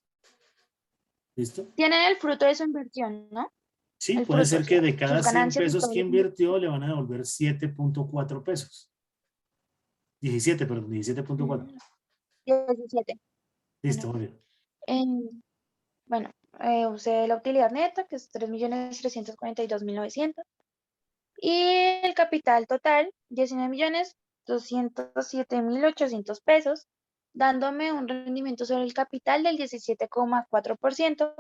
¿Listo? tienen el fruto de su inversión, ¿no? Sí, El puede fruto, ser o que sea, de cada sus 100 ganancias y pesos todo que lo que invirtió. invirtió le van a devolver 7.4 pesos. 17, perdón, 17.4. 17. Listo, Bueno, muy bien. bueno, usé la utilidad neta, que es 3.342.900. Y el capital total, 19.207.800 pesos, dándome un rendimiento sobre el capital del 17,4%.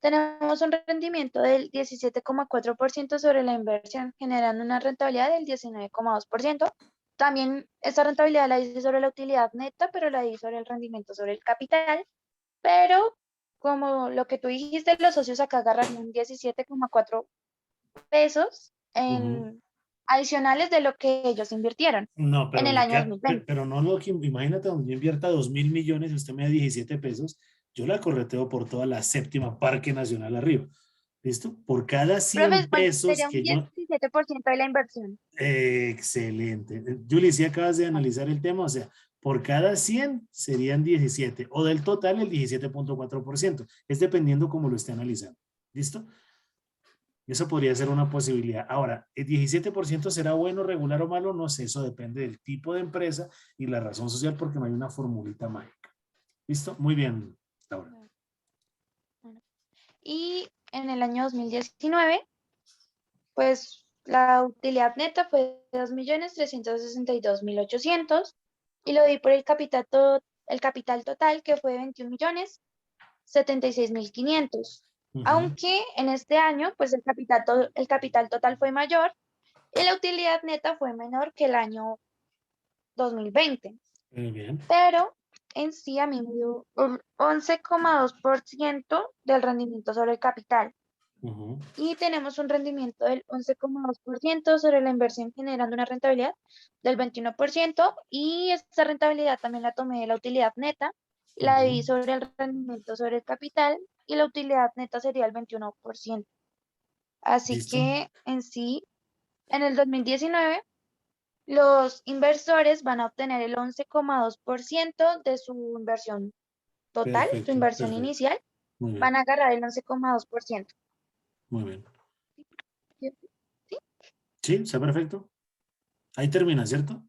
Tenemos un rendimiento del 17,4% sobre la inversión, generando una rentabilidad del 19,2%. También esta rentabilidad la hice sobre la utilidad neta, pero la di sobre el rendimiento sobre el capital. Pero como lo que tú dijiste, los socios acá agarrarían 17,4 pesos Ujú. adicionales de lo que ellos invirtieron No, en pero el le año queda, 2020. pero no lo que, imagínate donde yo invierta 2.000 millones y usted me da 17 pesos, yo la correteo por toda la séptima Parque Nacional arriba. ¿Listo? Por cada 100 Profe, bueno, pesos sería un que yo, 17% de la inversión. excelente. Julie, si acabas de analizar el tema, o sea, por cada 100 serían 17, o del total el 17.4%. Es dependiendo cómo lo esté analizando. ¿Listo? Eso podría ser una posibilidad. Ahora, ¿el 17% será bueno, regular o malo? No sé, eso depende del tipo de empresa y la razón social porque no hay una formulita mágica. ¿Listo? Muy bien, Laura. Bueno, y en el año 2019, pues la utilidad neta fue de 2.362.800 y lo di por el capital, el capital total, que fue de 21.076.500. Ujú. Aunque en este año, pues el capital total fue mayor y la utilidad neta fue menor que el año 2020. Muy bien. Pero en sí a mí me dio un 11,2% del rendimiento sobre el capital. Ujú. Y tenemos un rendimiento del 11,2% sobre la inversión, generando una rentabilidad del 21%. Y esta rentabilidad también la tomé de la utilidad neta, la Ujú. di sobre el rendimiento sobre el capital y la utilidad neta sería el 21%. Así ¿Listo? que en sí, en el 2019, los inversores van a obtener el 11,2% de su inversión total, su Perfecto, inversión perfecto. inicial, Muy van bien, a agarrar el 11,2%. muy bien. ¿Sí? Sí, está perfecto. Ahí termina, ¿cierto?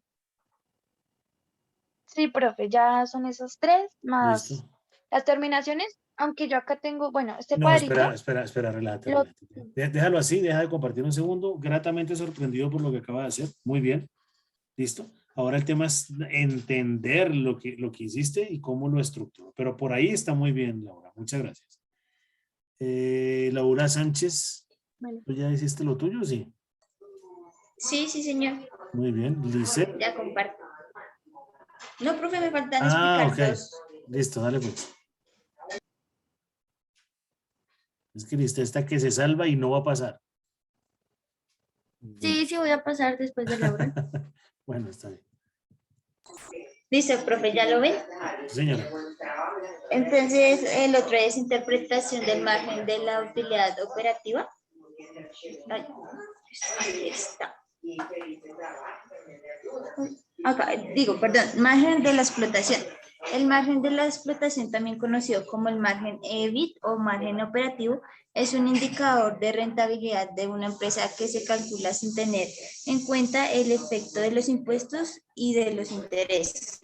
Sí, profe, ya son esos tres Listo. más las terminaciones, aunque yo acá tengo, bueno, este No, espera, cuadrito, espera, relájate, lo, relájate. Déjalo así, deja de compartir un segundo. Gratamente sorprendido por lo que acaba de hacer. Muy bien. ¿Listo? Ahora el tema es entender lo que hiciste y cómo lo estructuró. Pero por ahí está muy bien, Laura. Muchas gracias. Laura Sánchez, bueno, ¿tú ya hiciste lo tuyo? Sí. Sí, sí, señor. Muy bien. Lisset. Ya comparto. No, profe, me faltan Ah, explicar ok. dos. Listo, dale pues. Es que Lisset está que se salva y no va a pasar. Bien. Sí, sí voy a pasar después de Laura. Bueno, está bien. Dice, profe, ¿ya lo ven? Sí, señora. Entonces, el otro es interpretación del margen de la utilidad operativa. Ay, ahí está. Acá, digo, perdón, margen de la explotación. El margen de la explotación, también conocido como el margen EBIT o margen operativo, es un indicador de rentabilidad de una empresa que se calcula sin tener en cuenta el efecto de los impuestos y de los intereses.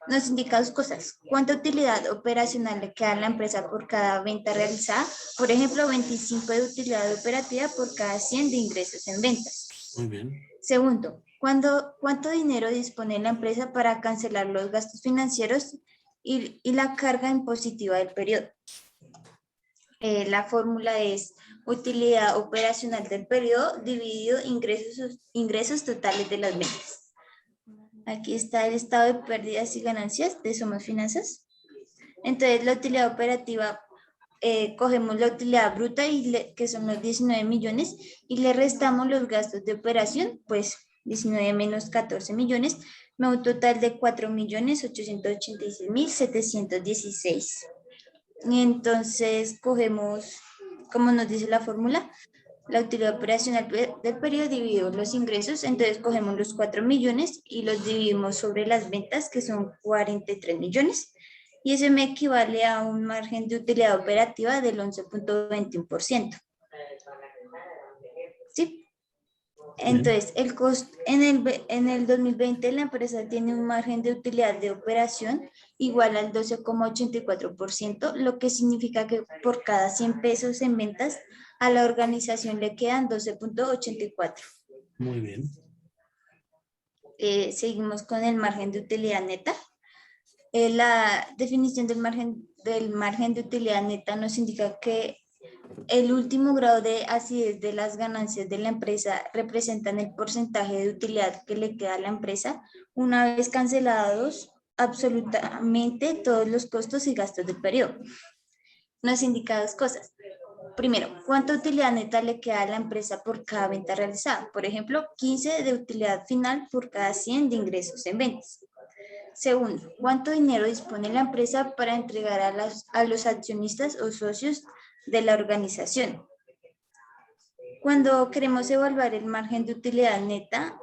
Nos indica dos cosas: cuánta utilidad operacional le queda a la empresa por cada venta realizada. Por ejemplo, 25 de utilidad operativa por cada 100 de ingresos en ventas. Muy bien. Segundo, ¿cuánto dinero dispone la empresa para cancelar los gastos financieros y la carga impositiva del periodo? La fórmula es utilidad operacional del periodo dividido ingresos totales de las ventas. Aquí está el estado de pérdidas y ganancias de Somos Finanzas. Entonces, la utilidad operativa, cogemos la utilidad bruta, que son los 19 millones, y le restamos los gastos de operación, pues 19 menos 14 millones, me da un total de 4.886.716. Y entonces cogemos, como nos dice la fórmula, la utilidad operacional del periodo dividido los ingresos, entonces cogemos los 4 millones y los dividimos sobre las ventas, que son 43 millones, y eso me equivale a un margen de utilidad operativa del 11.21%. ¿Sí? Entonces, el costo en el 2020 la empresa tiene un margen de utilidad de operación igual al 12.84%, lo que significa que por cada 100 pesos en ventas a la organización le quedan 12.84. Muy bien. Seguimos con el margen de utilidad neta. La definición del margen de utilidad neta nos indica que el último grado de acidez de las ganancias de la empresa representan el porcentaje de utilidad que le queda a la empresa una vez cancelados absolutamente todos los costos y gastos del periodo. Nos indica dos cosas. Primero, ¿cuánta utilidad neta le queda a la empresa por cada venta realizada? Por ejemplo, 15 de utilidad final por cada 100 de ingresos en ventas. Segundo, ¿cuánto dinero dispone la empresa para entregar a los accionistas o socios de la organización? Cuando queremos evaluar el margen de utilidad neta,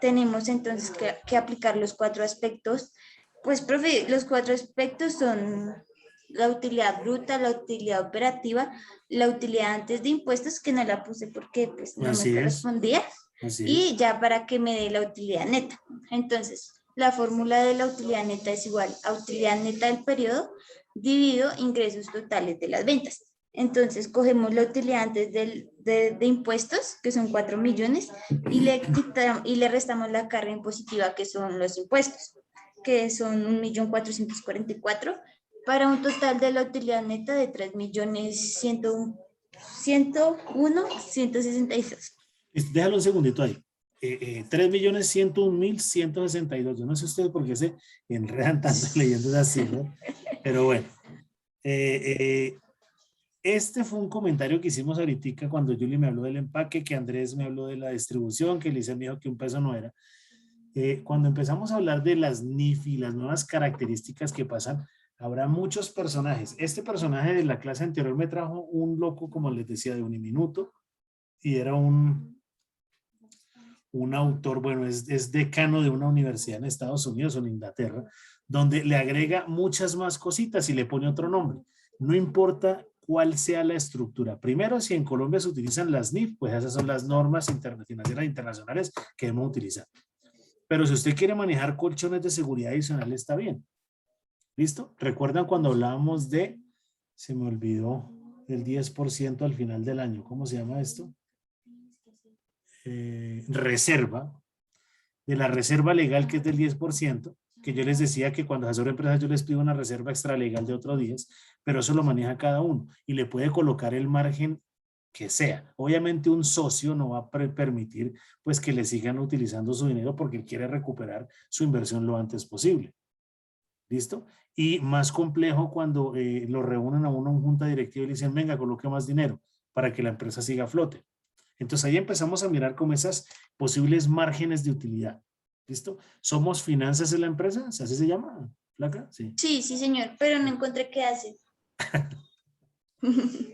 tenemos entonces que aplicar los 4 aspectos. Pues, profe, los 4 aspectos son la utilidad bruta, la utilidad operativa, la utilidad antes de impuestos, que no la puse porque pues, no Así me es. correspondía, Así y es. ya para que me dé la utilidad neta. Entonces, la fórmula de la utilidad neta es igual a utilidad neta del periodo dividido ingresos totales de las ventas. Entonces, cogemos la utilidad antes de impuestos, que son 4 millones, y le restamos la carga impositiva, que son los impuestos, que son 1.444.000, para un total de la utilidad neta de 3.101.162. Déjalo un segundito ahí. 3.101.162. Yo no sé ustedes por qué se enredan tanto leyendo esas cifras, pero bueno. Este fue un comentario que hicimos ahorita cuando Julie me habló del empaque, que Andrés me habló de la distribución, que Elisa me dijo que 1 peso no era. Cuando empezamos a hablar de las NIF y las nuevas características que pasan, habrá muchos personajes. Este personaje de la clase anterior me trajo un loco, como les decía, de Uniminuto, y era un autor, bueno, es decano de una universidad en Estados Unidos o en Inglaterra, donde le agrega muchas más cositas y le pone otro nombre. No importa cuál sea la estructura. Primero, si en Colombia se utilizan las NIF, pues esas son las normas internacionales que debemos utilizar. Pero si usted quiere manejar colchones de seguridad adicional, está bien. ¿Listo? ¿Recuerdan cuando hablábamos de, se me olvidó, el 10% al final del año? ¿Cómo se llama esto? Reserva, de la reserva legal, que es del 10%, que yo les decía que cuando asesoro empresas yo les pido una reserva extralegal de otro 10, pero eso lo maneja cada uno y le puede colocar el margen que sea. Obviamente un socio no va a permitir pues que le sigan utilizando su dinero porque quiere recuperar su inversión lo antes posible. ¿Listo? Y más complejo cuando lo reúnen a uno en junta directiva y le dicen, venga, coloque más dinero para que la empresa siga a flote. Entonces ahí empezamos a mirar como esas posibles márgenes de utilidad. ¿Listo? ¿Somos finanzas en la empresa? ¿Así se llama? ¿Flaca? Sí. Sí, sí, señor, pero no encontré qué hace.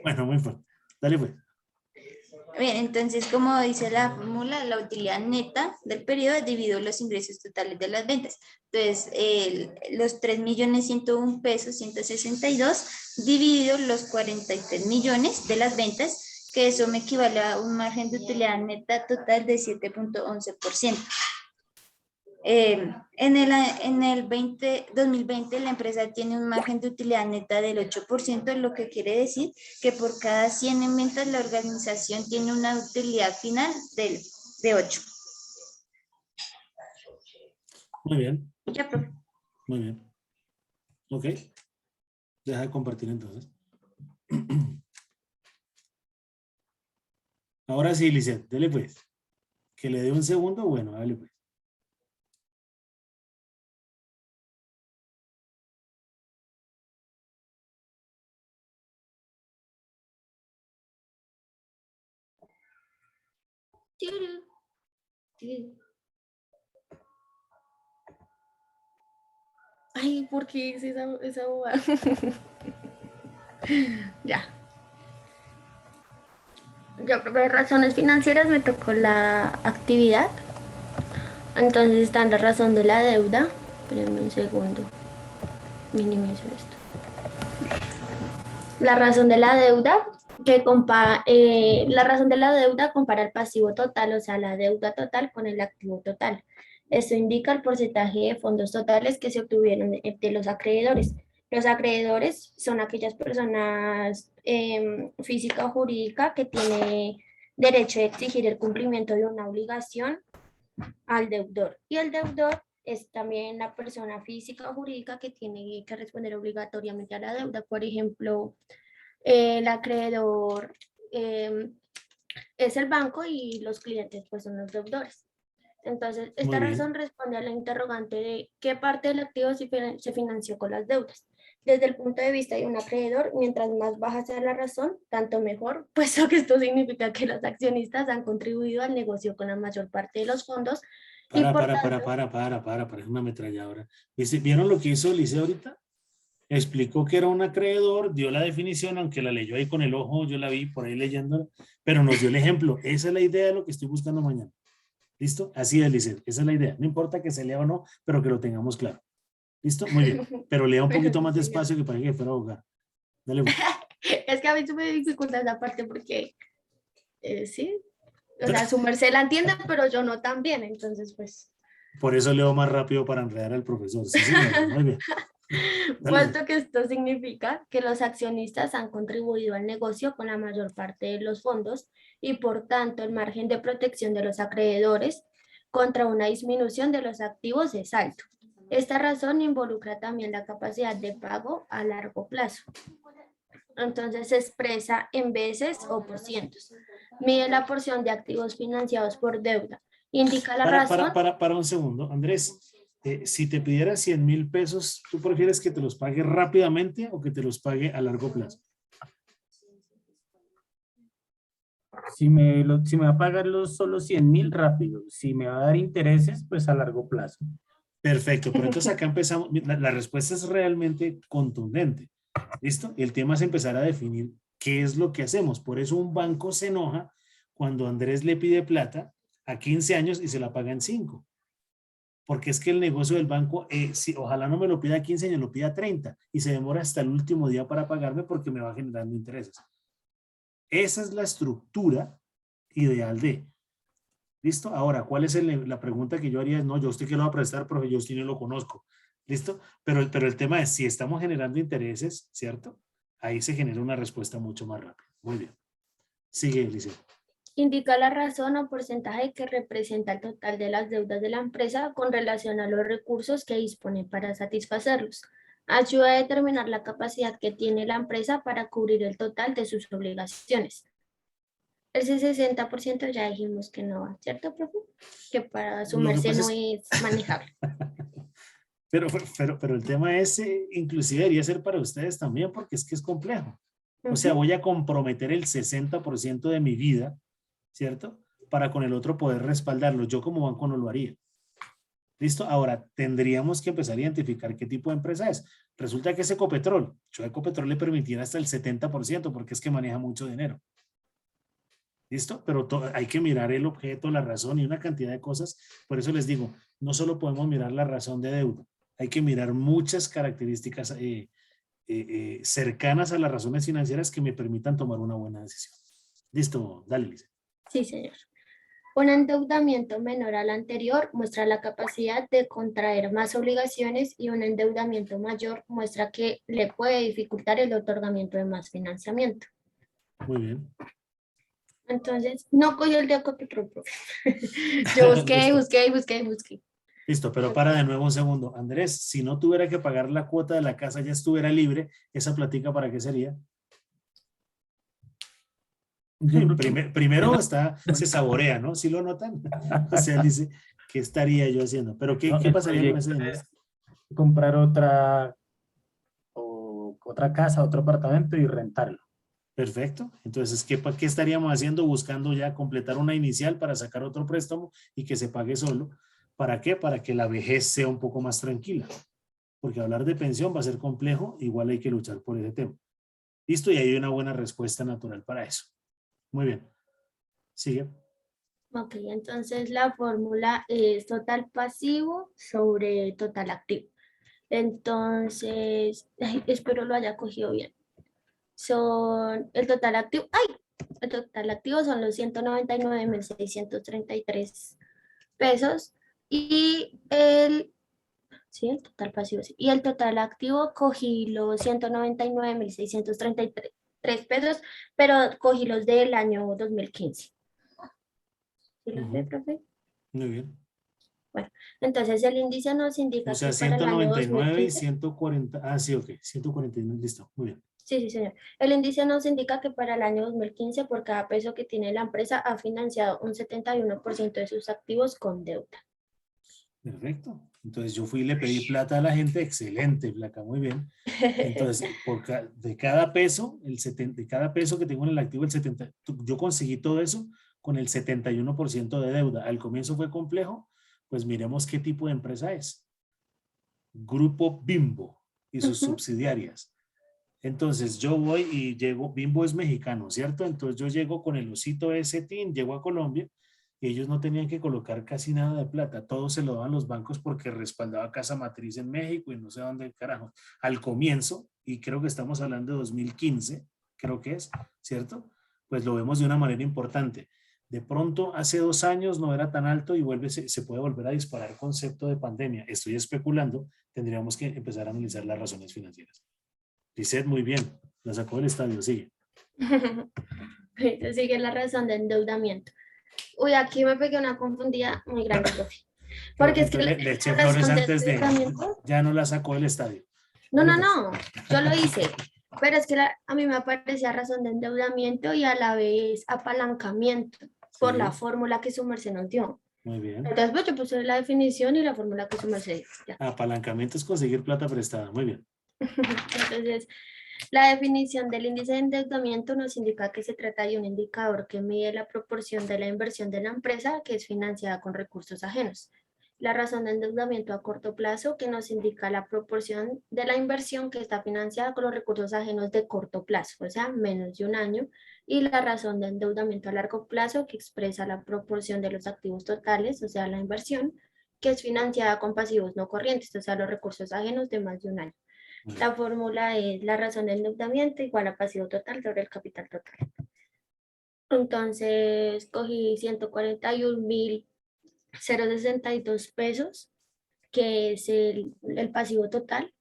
Bueno, muy fuerte. Dale pues. Bien, entonces, como dice la fórmula, la utilidad neta del periodo dividido los ingresos totales de las ventas. Entonces, los 3.101.162 pesos dividido los 43 millones de las ventas, que eso me equivale a un margen de utilidad neta total de 7.11%. En el 2020 la empresa tiene un margen de utilidad neta del 8%, lo que quiere decir que por cada 100 en ventas la organización tiene una utilidad final de 8. Muy bien. Ya, profe. Muy bien. Ok. Deja de compartir entonces. Ahora sí, Lisette, dele pues. Que le dé un segundo, bueno, dale pues. Turu, turu. Ay, ¿por qué hice esa bobada? Ya. Ya por razones financieras me tocó la actividad. Entonces está la razón de la deuda. Espérenme un segundo. Minimizo esto. La razón de la deuda la razón de la deuda compara el pasivo total, o sea, la deuda total con el activo total. Esto indica el porcentaje de fondos totales que se obtuvieron de los acreedores. Los acreedores son aquellas personas física o jurídica que tienen derecho a exigir el cumplimiento de una obligación al deudor. Y el deudor es también la persona física o jurídica que tiene que responder obligatoriamente a la deuda. Por ejemplo, el acreedor es el banco y los clientes pues son los deudores. Entonces, esta Muy bien. razón responde a la interrogante de qué parte del activo se financió con las deudas. Desde el punto de vista de un acreedor, mientras más baja sea la razón, tanto mejor, puesto que esto significa que los accionistas han contribuido al negocio con la mayor parte de los fondos. Y por Para, es una ametralladora. ¿Vieron lo que hizo Lice ahorita? Explicó que era un acreedor, dio la definición, aunque la leyó ahí con el ojo, yo la vi por ahí leyendo, pero nos dio el ejemplo. Esa es la idea de lo que estoy buscando mañana. ¿Listo? Así es, Lice. Esa es la idea. No importa que se lea o no, pero que lo tengamos claro. ¿Listo? Muy bien. Pero lea un poquito más despacio que para que fuera a ahogar. Dale. Es que a mí se me dificulta esa parte porque, sí, o sea, su merced la entiende, pero yo no tan bien, entonces pues. Por eso leo más rápido para enredar al profesor. Sí, señora. Muy bien. Puesto que esto significa que los accionistas han contribuido al negocio con la mayor parte de los fondos y por tanto el margen de protección de los acreedores contra una disminución de los activos es alto. Esta razón involucra también la capacidad de pago a largo plazo. Entonces se expresa en veces o por cientos. Mide la porción de activos financiados por deuda. Indica la razón. Para un segundo, Andrés. Si te pidiera 100,000 pesos, ¿tú prefieres que te los pague rápidamente o que te los pague a largo plazo? Si me va a pagar solo 100,000 rápido, si me va a dar intereses, pues a largo plazo. Perfecto, pero entonces acá empezamos, la respuesta es realmente contundente, ¿listo? El tema es empezar a definir qué es lo que hacemos. Por eso un banco se enoja cuando Andrés le pide plata a 15 años y se la paga en 5. Porque es que el negocio del banco, ojalá no me lo pida a 15 años, lo pida a 30 y se demora hasta el último día para pagarme porque me va generando intereses. Esa es la estructura ideal de. ¿Listo? Ahora, ¿cuál es la pregunta que yo haría? Es, no, yo a usted que lo va a prestar, profe, yo a usted no lo conozco. ¿Listo? Pero el tema es, si estamos generando intereses, ¿cierto? Ahí se genera una respuesta mucho más rápida. Muy bien. Sigue, Eliseo. Indica la razón o porcentaje que representa el total de las deudas de la empresa con relación a los recursos que dispone para satisfacerlos. Ayuda a determinar la capacidad que tiene la empresa para cubrir el total de sus obligaciones. Ese 60% ya dijimos que no va, ¿cierto, profe? Que para su merced no es manejable. Pero el tema es, inclusive debería ser para ustedes también, porque es que es complejo. O sea, voy a comprometer el 60% de mi vida, ¿cierto? Para con el otro poder respaldarlo. Yo como banco no lo haría. ¿Listo? Ahora, tendríamos que empezar a identificar qué tipo de empresa es. Resulta que es Ecopetrol. Yo a Ecopetrol le permitiera hasta el 70% porque es que maneja mucho dinero. ¿Listo? Pero hay que mirar el objeto, la razón y una cantidad de cosas. Por eso les digo, no solo podemos mirar la razón de deuda. Hay que mirar muchas características cercanas a las razones financieras que me permitan tomar una buena decisión. ¿Listo? Dale, Lisa. Sí, señor. Un endeudamiento menor al anterior muestra la capacidad de contraer más obligaciones y un endeudamiento mayor muestra que le puede dificultar el otorgamiento de más financiamiento. Muy bien. Entonces, no cogió el de Ecopetrol, profe. Yo busqué. Listo, pero para de nuevo un segundo. Andrés, si no tuviera que pagar la cuota de la casa, ya estuviera libre, ¿esa platica para qué sería? Yo creo que Primero se saborea, ¿no? ¿Sí lo notan? O sea, él dice, ¿qué estaría yo haciendo? Pero ¿qué el pasaría con ese proyecto dinero? es comprar otra casa, otro apartamento y rentarlo. Perfecto. Entonces, ¿qué estaríamos haciendo? Buscando ya completar una inicial para sacar otro préstamo y que se pague solo. ¿Para qué? Para que la vejez sea un poco más tranquila. Porque hablar de pensión va a ser complejo, igual hay que luchar por ese tema. Listo, y hay una buena respuesta natural para eso. Muy bien. Sigue. Ok, entonces la fórmula es total pasivo sobre total activo. Entonces, ay, espero lo haya cogido bien. Son el total activo, ¡ay! El total activo son los 199.633 pesos y sí, el total pasivo, sí. Y el total activo cogí los 199.633 pesos, pero cogí los del año 2015. ¿Sí los ve, profe? Muy bien. Bueno, entonces el índice nos indica O sea, que para el año 199 y 2015, 140. Ah, sí, ok. 149, listo. Muy bien. sí, señor. El índice nos indica que para el año 2015, por cada peso que tiene la empresa, ha financiado un 71% de sus activos con deuda. Perfecto. Entonces yo fui y le pedí plata a la gente. Excelente, Flaca. Muy bien. Entonces, de cada peso, de cada peso que tengo en el activo, yo conseguí todo eso con el 71% de deuda. Al comienzo fue complejo, pues miremos qué tipo de empresa es. Grupo Bimbo y sus Ujú. subsidiarias. Entonces yo voy y llego, Bimbo es mexicano, ¿cierto? Entonces yo llego con el osito ese tin, llego a Colombia y ellos no tenían que colocar casi nada de plata, todo se lo daban los bancos porque respaldaba Casa Matriz en México y no sé dónde carajo. Al comienzo, y creo que estamos hablando de 2015, creo que es, ¿cierto? Pues lo vemos de una manera importante. De pronto, hace 2 años no era tan alto y se puede volver a disparar el concepto de pandemia. Estoy especulando, tendríamos que empezar a analizar las razones financieras. Lisette, muy bien, la sacó del estadio, sigue. Ahorita sigue la razón de endeudamiento. Uy, aquí me pegué una confundida muy grande, profe. Creo que Porque es que entonces le eché la flores razón de antes de, endeudamiento. ya no la sacó del estadio. No, Dale, no, pues. no, yo lo hice. Pero es que a mí me aparecía razón de endeudamiento y a la vez apalancamiento por la Sí, fórmula que su merced nos dio. muy bien. Entonces, pues yo puse la definición y la fórmula que su merced dio. Ya. Apalancamiento es conseguir plata prestada, muy bien. Entonces, la definición del índice de endeudamiento nos indica que se trata de un indicador que mide la proporción de la inversión de la empresa que es financiada con recursos ajenos. La razón de endeudamiento a corto plazo que nos indica la proporción de la inversión que está financiada con los recursos ajenos de corto plazo, o sea, menos de un año. Y la razón de endeudamiento a largo plazo que expresa la proporción de los activos totales, o sea, la inversión, que es financiada con pasivos no corrientes, o sea, los recursos ajenos de más de un año. Muy bien. La fórmula es la razón del endeudamiento igual a pasivo total sobre el capital total. Entonces, cogí 141.062 pesos, que es el pasivo total.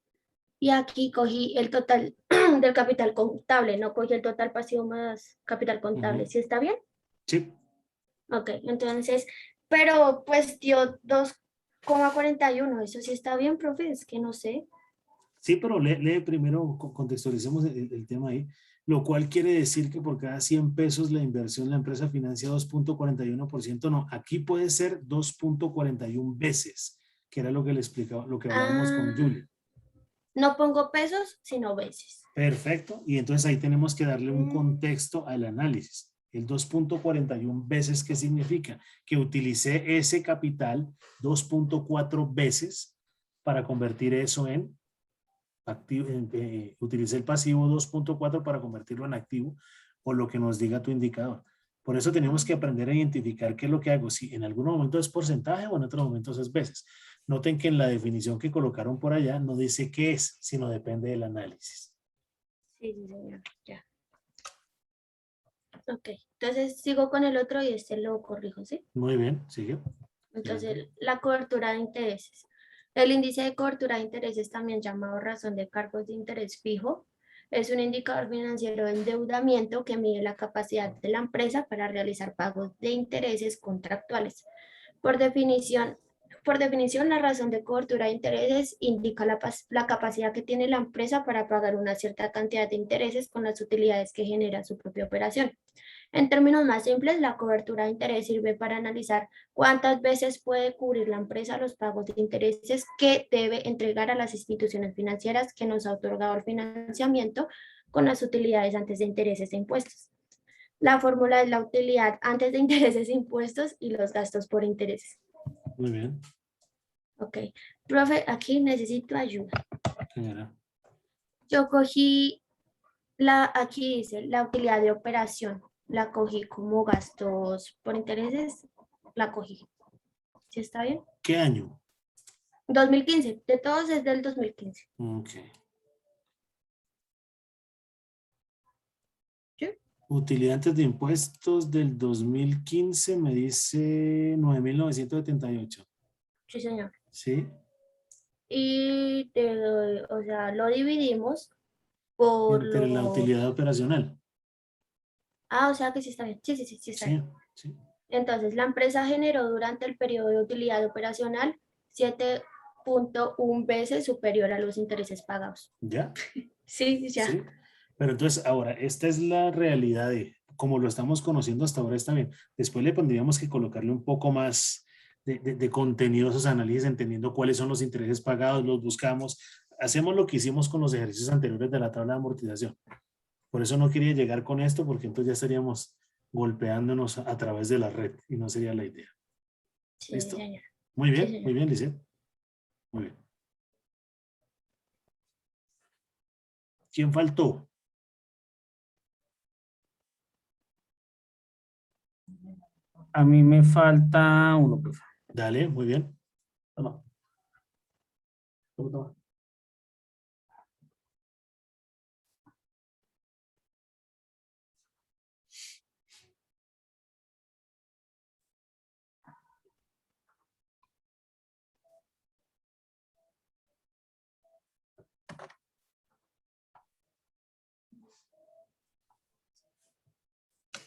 Y aquí cogí el total del capital contable, no cogí el total pasivo más capital contable. ¿Sí está bien? Sí, Ok, entonces, pero pues dio 2,41. Eso sí está bien, profe, es que no sé. sí, pero lee primero, contextualicemos el tema ahí, lo cual quiere decir que por cada 100 pesos la inversión la empresa financia 2.41%, no, aquí puede ser 2.41 veces, que era lo que le explicaba, lo que hablábamos con Julie. No pongo pesos, sino veces. Perfecto, y entonces ahí tenemos que darle un contexto al análisis. El 2.41 veces, ¿qué significa? Que utilicé ese capital 2.4 veces para convertir eso en activo, utilicé el pasivo 2.4 para convertirlo en activo o lo que nos diga tu indicador. Por eso tenemos que aprender a identificar qué es lo que hago, si en algún momento es porcentaje o en otros momentos es veces. Noten que en la definición que colocaron por allá no dice qué es, sino depende del análisis. Sí, sí, señor, ya. Ok, entonces sigo con el otro y este lo corrijo, ¿sí? Muy bien, sigue. Entonces, la cobertura de intereses. El índice de cobertura de intereses, también llamado razón de cargos de interés fijo, es un indicador financiero de endeudamiento que mide la capacidad de la empresa para realizar pagos de intereses contractuales. Por definición, Por definición, la razón de cobertura de intereses indica la capacidad que tiene la empresa para pagar una cierta cantidad de intereses con las utilidades que genera su propia operación. En términos más simples, la cobertura de interés sirve para analizar cuántas veces puede cubrir la empresa los pagos de intereses que debe entregar a las instituciones financieras que nos ha otorgado el financiamiento con las utilidades antes de intereses e impuestos. La fórmula es la utilidad antes de intereses e impuestos y los gastos por intereses. Muy bien. Ok. Profe, aquí necesito ayuda. Señora. Yo cogí aquí dice la utilidad de operación. La cogí como gastos por intereses. La cogí. ¿Sí está bien? ¿Qué año? 2015. De todos es del 2015. Ok. ¿Sí? Utilidad antes de impuestos del 2015 me dice 9.978. Sí, señor. ¿Sí? Y o sea, lo dividimos por Entre la utilidad operacional. o sea que sí está bien. Sí está Sí, bien. sí. Entonces, la empresa generó durante el periodo de utilidad operacional 7.1 veces superior a los intereses pagados. ¿Ya? Sí, ya. Sí. Pero entonces, ahora, esta es la realidad de como lo estamos conociendo hasta ahora, está bien. Después le pondríamos que colocarle un poco más de contenido a esos análisis, entendiendo cuáles son los intereses pagados, los buscamos. Hacemos lo que hicimos con los ejercicios anteriores de la tabla de amortización. Por eso no quería llegar con esto, porque entonces ya estaríamos golpeándonos a través de la red y no sería la idea. Sí, ¿Listo? señor. Muy Sí, bien, señor. Lisette. Muy bien. ¿Quién faltó? A mí me falta uno, profe. Dale, muy bien. Toma. Toma.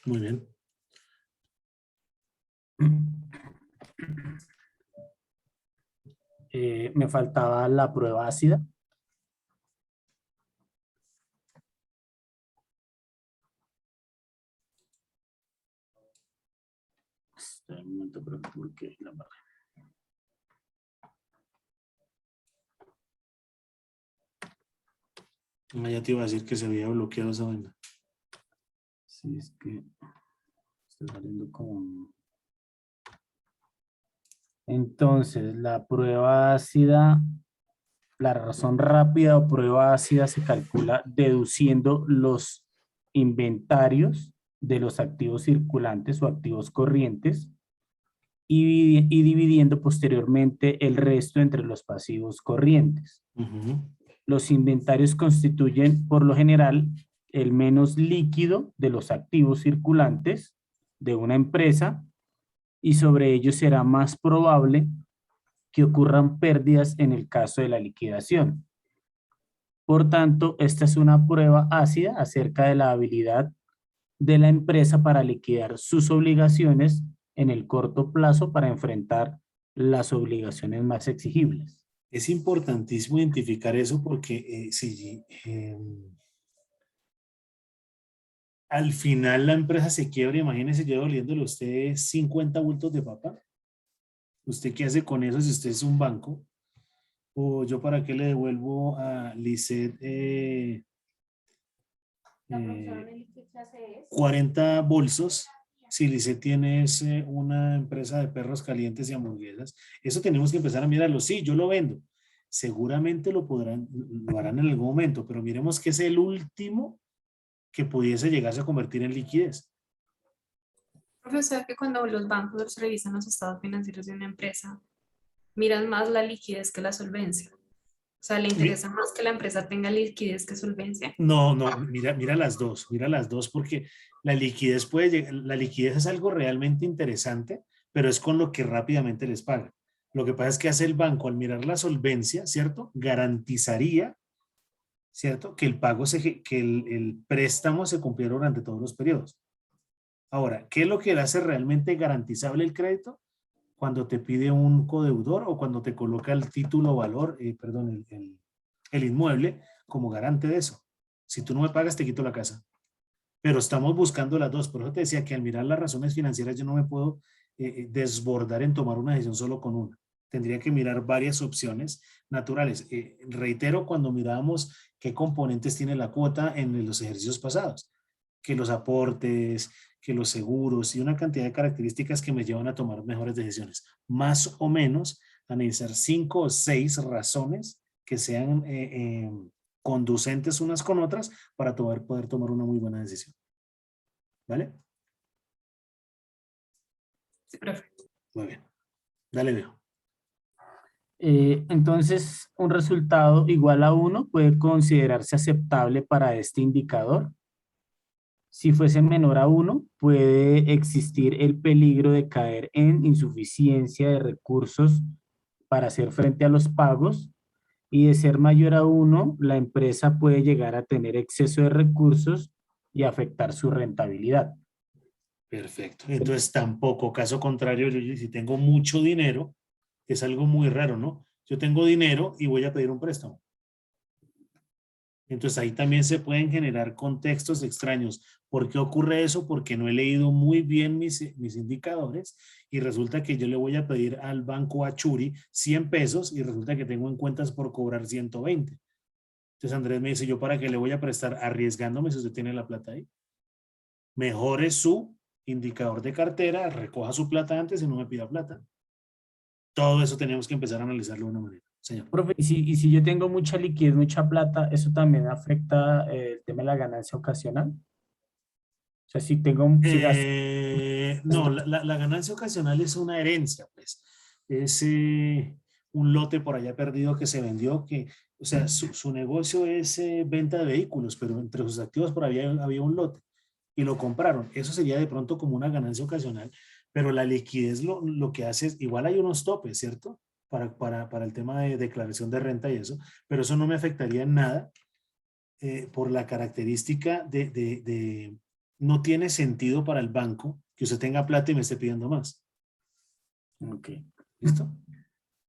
Muy bien. Me faltaba la prueba ácida. Espera un momento, profe, porque la barra. Ya te iba a decir que se había bloqueado esa vaina. Sí, es que está saliendo como... Entonces, la prueba ácida, la razón rápida o prueba ácida se calcula deduciendo los inventarios de los activos circulantes o activos corrientes y dividiendo posteriormente el resto entre los pasivos corrientes. Los inventarios constituyen, por lo general, el menos líquido de los activos circulantes de una empresa y sobre ellos será más probable que ocurran pérdidas en el caso de la liquidación. Por tanto, esta es una prueba ácida acerca de la habilidad de la empresa para liquidar sus obligaciones en el corto plazo para enfrentar las obligaciones más exigibles. Es importantísimo identificar eso porque al final la empresa se quiebra, imagínese yo doliéndole a usted 50 bultos de papa. ¿Usted qué hace con eso si usted es un banco? ¿O yo para qué le devuelvo a Lisette 40 bolsos si Lisette tiene una empresa de perros calientes y hamburguesas? Eso tenemos que empezar a mirarlo. Sí, yo lo vendo. Seguramente lo harán en algún momento, pero miremos que es el último que pudiese llegarse a convertir en liquidez. Profesor, que cuando los bancos revisan los estados financieros de una empresa, miran más la liquidez que la solvencia. O sea, ¿le interesa más que la empresa tenga liquidez que solvencia? No, mira las dos porque la liquidez la liquidez es algo realmente interesante, pero es con lo que rápidamente les pagan. Lo que pasa es que hace el banco al mirar la solvencia, ¿cierto? Garantizaría, ¿cierto? Que el pago, que el préstamo se cumpliera durante todos los periodos. Ahora, ¿qué es lo que hace realmente garantizable el crédito? cuando te pide un codeudor o cuando te coloca el título o valor, perdón, el inmueble como garante de eso. Si tú no me pagas, te quito la casa. Pero estamos buscando las dos. Por eso te decía que al mirar las razones financieras yo no me puedo desbordar en tomar una decisión solo con una. Tendría que mirar varias opciones naturales. Reitero, cuando mirábamos qué componentes tiene la cuota en los ejercicios pasados, que los aportes, que los seguros y una cantidad de características que me llevan a tomar mejores decisiones. Más o menos analizar 5 o 6 razones que sean conducentes unas con otras para poder tomar una muy buena decisión. ¿Vale? Sí, profe. Muy bien. Dale, Leo. Entonces, un resultado igual a 1 puede considerarse aceptable para este indicador. Si fuese menor a 1, puede existir el peligro de caer en insuficiencia de recursos para hacer frente a los pagos. Y de ser mayor a 1, la empresa puede llegar a tener exceso de recursos y afectar su rentabilidad. Perfecto. Entonces tampoco, caso contrario, yo si tengo mucho dinero, es algo muy raro, ¿no? Yo tengo dinero y voy a pedir un préstamo. Entonces ahí también se pueden generar contextos extraños. ¿Por qué ocurre eso? Porque no he leído muy bien mis indicadores y resulta que yo le voy a pedir al banco Achuri 100 pesos y resulta que tengo en cuentas por cobrar 120. Entonces Andrés me dice, ¿yo para qué le voy a prestar arriesgándome si usted tiene la plata ahí? Mejore su indicador de cartera, recoja su plata antes y no me pida plata. Todo eso tenemos que empezar a analizarlo de una manera. Señor. Profe, y si yo tengo mucha liquidez, mucha plata, ¿eso también afecta el tema de la ganancia ocasional? O sea, si tengo... si gasto- No, la ganancia ocasional es una herencia, pues. Es un lote por allá perdido que se vendió, que, o sea, su negocio es venta de vehículos, pero entre sus activos por ahí había un lote y lo compraron. Eso sería de pronto como una ganancia ocasional, pero la liquidez lo que hace es, igual hay unos topes, ¿cierto? Para el tema de declaración de renta y eso, pero eso no me afectaría en nada por la característica no tiene sentido para el banco que usted tenga plata y me esté pidiendo más. Ok, ¿Listo?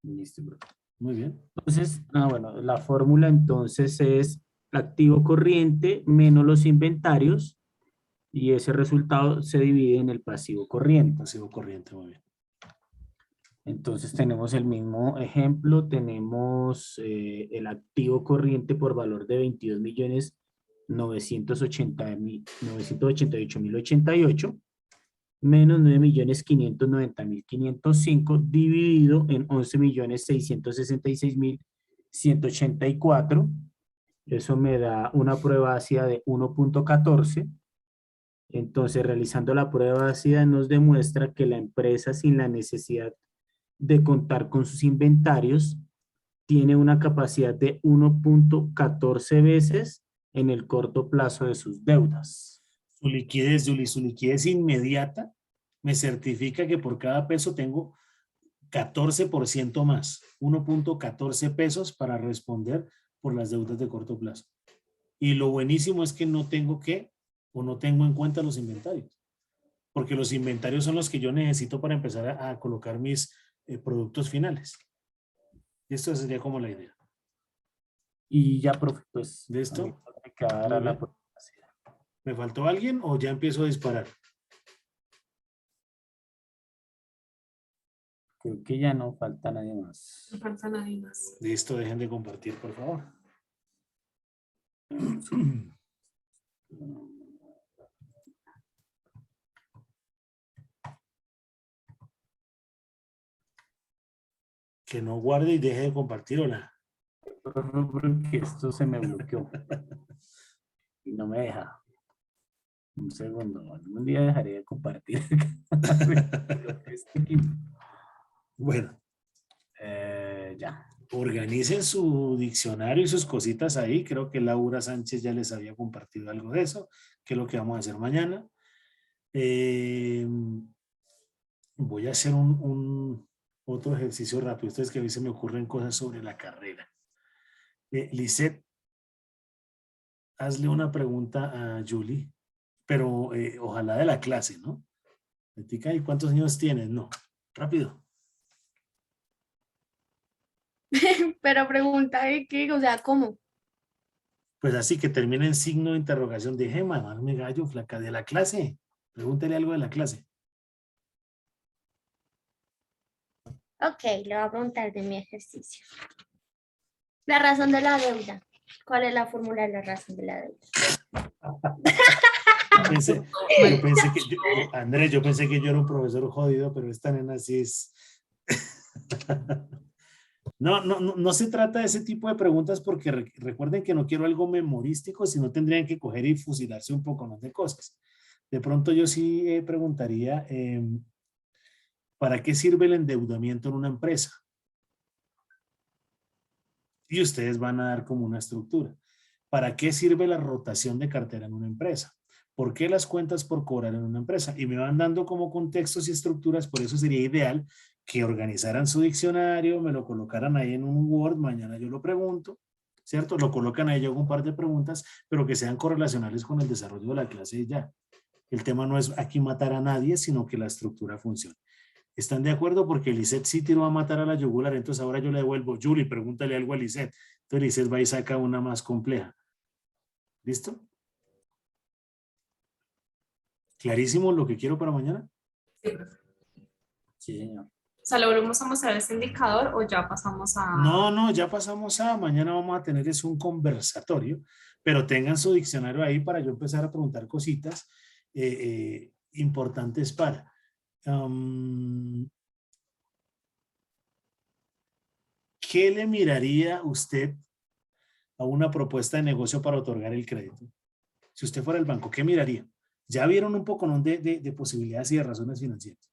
listo, profe. Muy bien. Entonces, bueno, la fórmula entonces es activo corriente menos los inventarios y ese resultado se divide en el pasivo corriente. Pasivo corriente, muy bien. Entonces tenemos el mismo ejemplo, tenemos el activo corriente por valor de 22.988.088 menos 9.590.505 dividido en 11.666.184. Eso me da una prueba ácida de 1.14. Entonces, realizando la prueba ácida nos demuestra que la empresa, sin la necesidad de contar con sus inventarios, tiene una capacidad de 1.14 veces en el corto plazo de sus deudas. Su liquidez, Juli, su liquidez inmediata me certifica que por cada peso tengo 14% más, 1.14 pesos para responder por las deudas de corto plazo. Y lo buenísimo es que no tengo no tengo en cuenta los inventarios, porque los inventarios son los que yo necesito para empezar a colocar mis productos finales. Y esto sería como la idea. Y ya, profe, pues, ¿De esto? me quedará la prueba ácida. ¿Me faltó alguien o ya empiezo a disparar? Creo que ya no falta nadie más. No falta nadie más. Listo, dejen de compartir, por favor. Que no guarde y deje de compartir, hola. Porque esto se me bloqueó y no me deja. Un segundo, algún día dejaré de compartir. Bueno, Ya. organicen su diccionario y sus cositas ahí. Creo que Laura Sánchez ya les había compartido algo de eso, que es lo que vamos a hacer mañana. Voy a hacer otro ejercicio rápido. Ustedes que a mí se me ocurren cosas sobre la carrera. Lisette, hazle una pregunta a Julie, pero ojalá de la clase, ¿no? ¿Y cuántos años tienes? No, rápido. Pero pregunta de qué, o sea, ¿cómo? Pues así que termina en signo de interrogación. Deje de mamarme gallo, flaca, de la clase. Pregúntele algo de la clase. Ok, le voy a preguntar de mi ejercicio. La razón de la deuda. ¿Cuál es la fórmula de la razón de la deuda? Yo pensé que, Andrés, yo pensé que yo era un profesor jodido, pero esta nena sí es. No se trata de ese tipo de preguntas porque recuerden que no quiero algo memorístico, sino tendrían que coger y fusilarse un poco ¿no? de cosas. De pronto yo sí preguntaría, ¿para qué sirve el endeudamiento en una empresa? Y ustedes van a dar como una estructura. ¿Para qué sirve la rotación de cartera en una empresa? ¿Por qué las cuentas por cobrar en una empresa? Y me van dando como contextos y estructuras, por eso sería ideal que organizaran su diccionario, me lo colocaran ahí en un Word, mañana yo lo pregunto, ¿cierto? Lo colocan ahí, yo hago un par de preguntas, pero que sean correlacionales con el desarrollo de la clase y ya. El tema no es aquí matar a nadie, sino que la estructura funcione. ¿Están de acuerdo? Porque Lisette sí tiró a matar a la yugular, entonces ahora yo le devuelvo, Julie, pregúntale algo a Lisette. Entonces Lisette va y saca una más compleja. ¿Listo? ¿Clarísimo lo que quiero para mañana? Sí, profe. Sí, señor. O sea, ¿le volvemos a mostrar este indicador o ya pasamos a...? No, ya pasamos a, mañana vamos a tener es un conversatorio, pero tengan su diccionario ahí para yo empezar a preguntar cositas importantes para. ¿Qué le miraría usted a una propuesta de negocio para otorgar el crédito? Si usted fuera el banco, ¿qué miraría? Ya vieron un poco ¿no? de posibilidades y de razones financieras.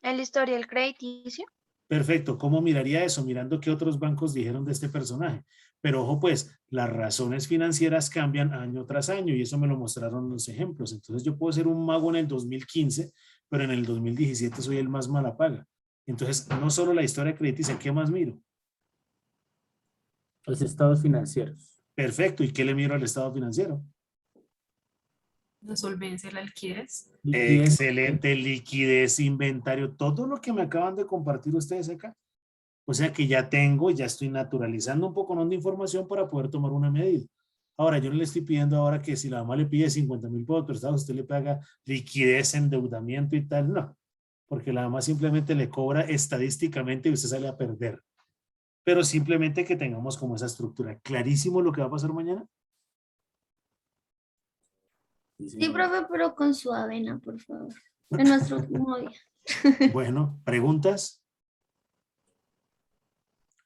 El historial crediticio. Perfecto, ¿cómo miraría eso? Mirando qué otros bancos dijeron de este personaje. Pero ojo pues, las razones financieras cambian año tras año y eso me lo mostraron los ejemplos. Entonces yo puedo ser un mago en el 2015, pero en el 2017 soy el más mala paga. Entonces, no solo la historia crediticia, ¿qué más miro? Los estados financieros. Perfecto, ¿y qué le miro al estado financiero? La solvencia, la liquidez. Liquidez. Excelente, liquidez, inventario, todo lo que me acaban de compartir ustedes acá. O sea que ya estoy naturalizando un poco ¿no? de información para poder tomar una medida. Ahora, yo no le estoy pidiendo ahora que si la mamá le pide 50,000 pesos prestados, usted le paga liquidez, endeudamiento y tal, no. Porque la mamá simplemente le cobra estadísticamente y usted sale a perder. Pero simplemente que tengamos como esa estructura. ¿Clarísimo lo que va a pasar mañana? Sí, profe, pero con su avena, por favor. En nuestro último día. Bueno, ¿preguntas?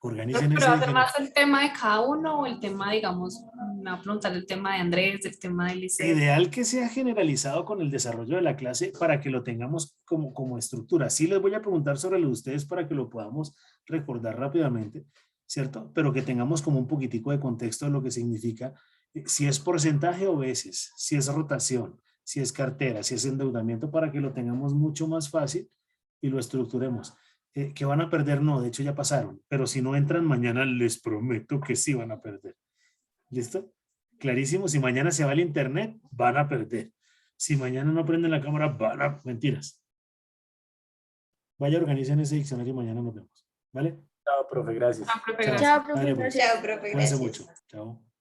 Organicen Pero ese va a ser diccionario. más el tema de cada uno o el tema, digamos, me va a preguntar el tema de Andrés, el tema de Lisette. Ideal que sea generalizado con el desarrollo de la clase para que lo tengamos como estructura. Sí les voy a preguntar sobre lo de ustedes para que lo podamos recordar rápidamente, ¿cierto? Pero que tengamos como un poquitico de contexto de lo que significa, si es porcentaje o veces, si es rotación, si es cartera, si es endeudamiento, para que lo tengamos mucho más fácil y lo estructuremos. ¿Que van a perder? No, de hecho ya pasaron, pero si no entran mañana les prometo que sí van a perder. ¿Listo? Clarísimo, si mañana se va el internet, van a perder. Si mañana no prenden la cámara, van a... Mentiras. Vaya, organicen ese diccionario y mañana nos vemos. ¿Vale? Chao, profe, gracias. Ah, profe, Chao. gracias. Chao, profe. Dale, pues. gracias. Chao, profe, Cuídense gracias. mucho. Chao.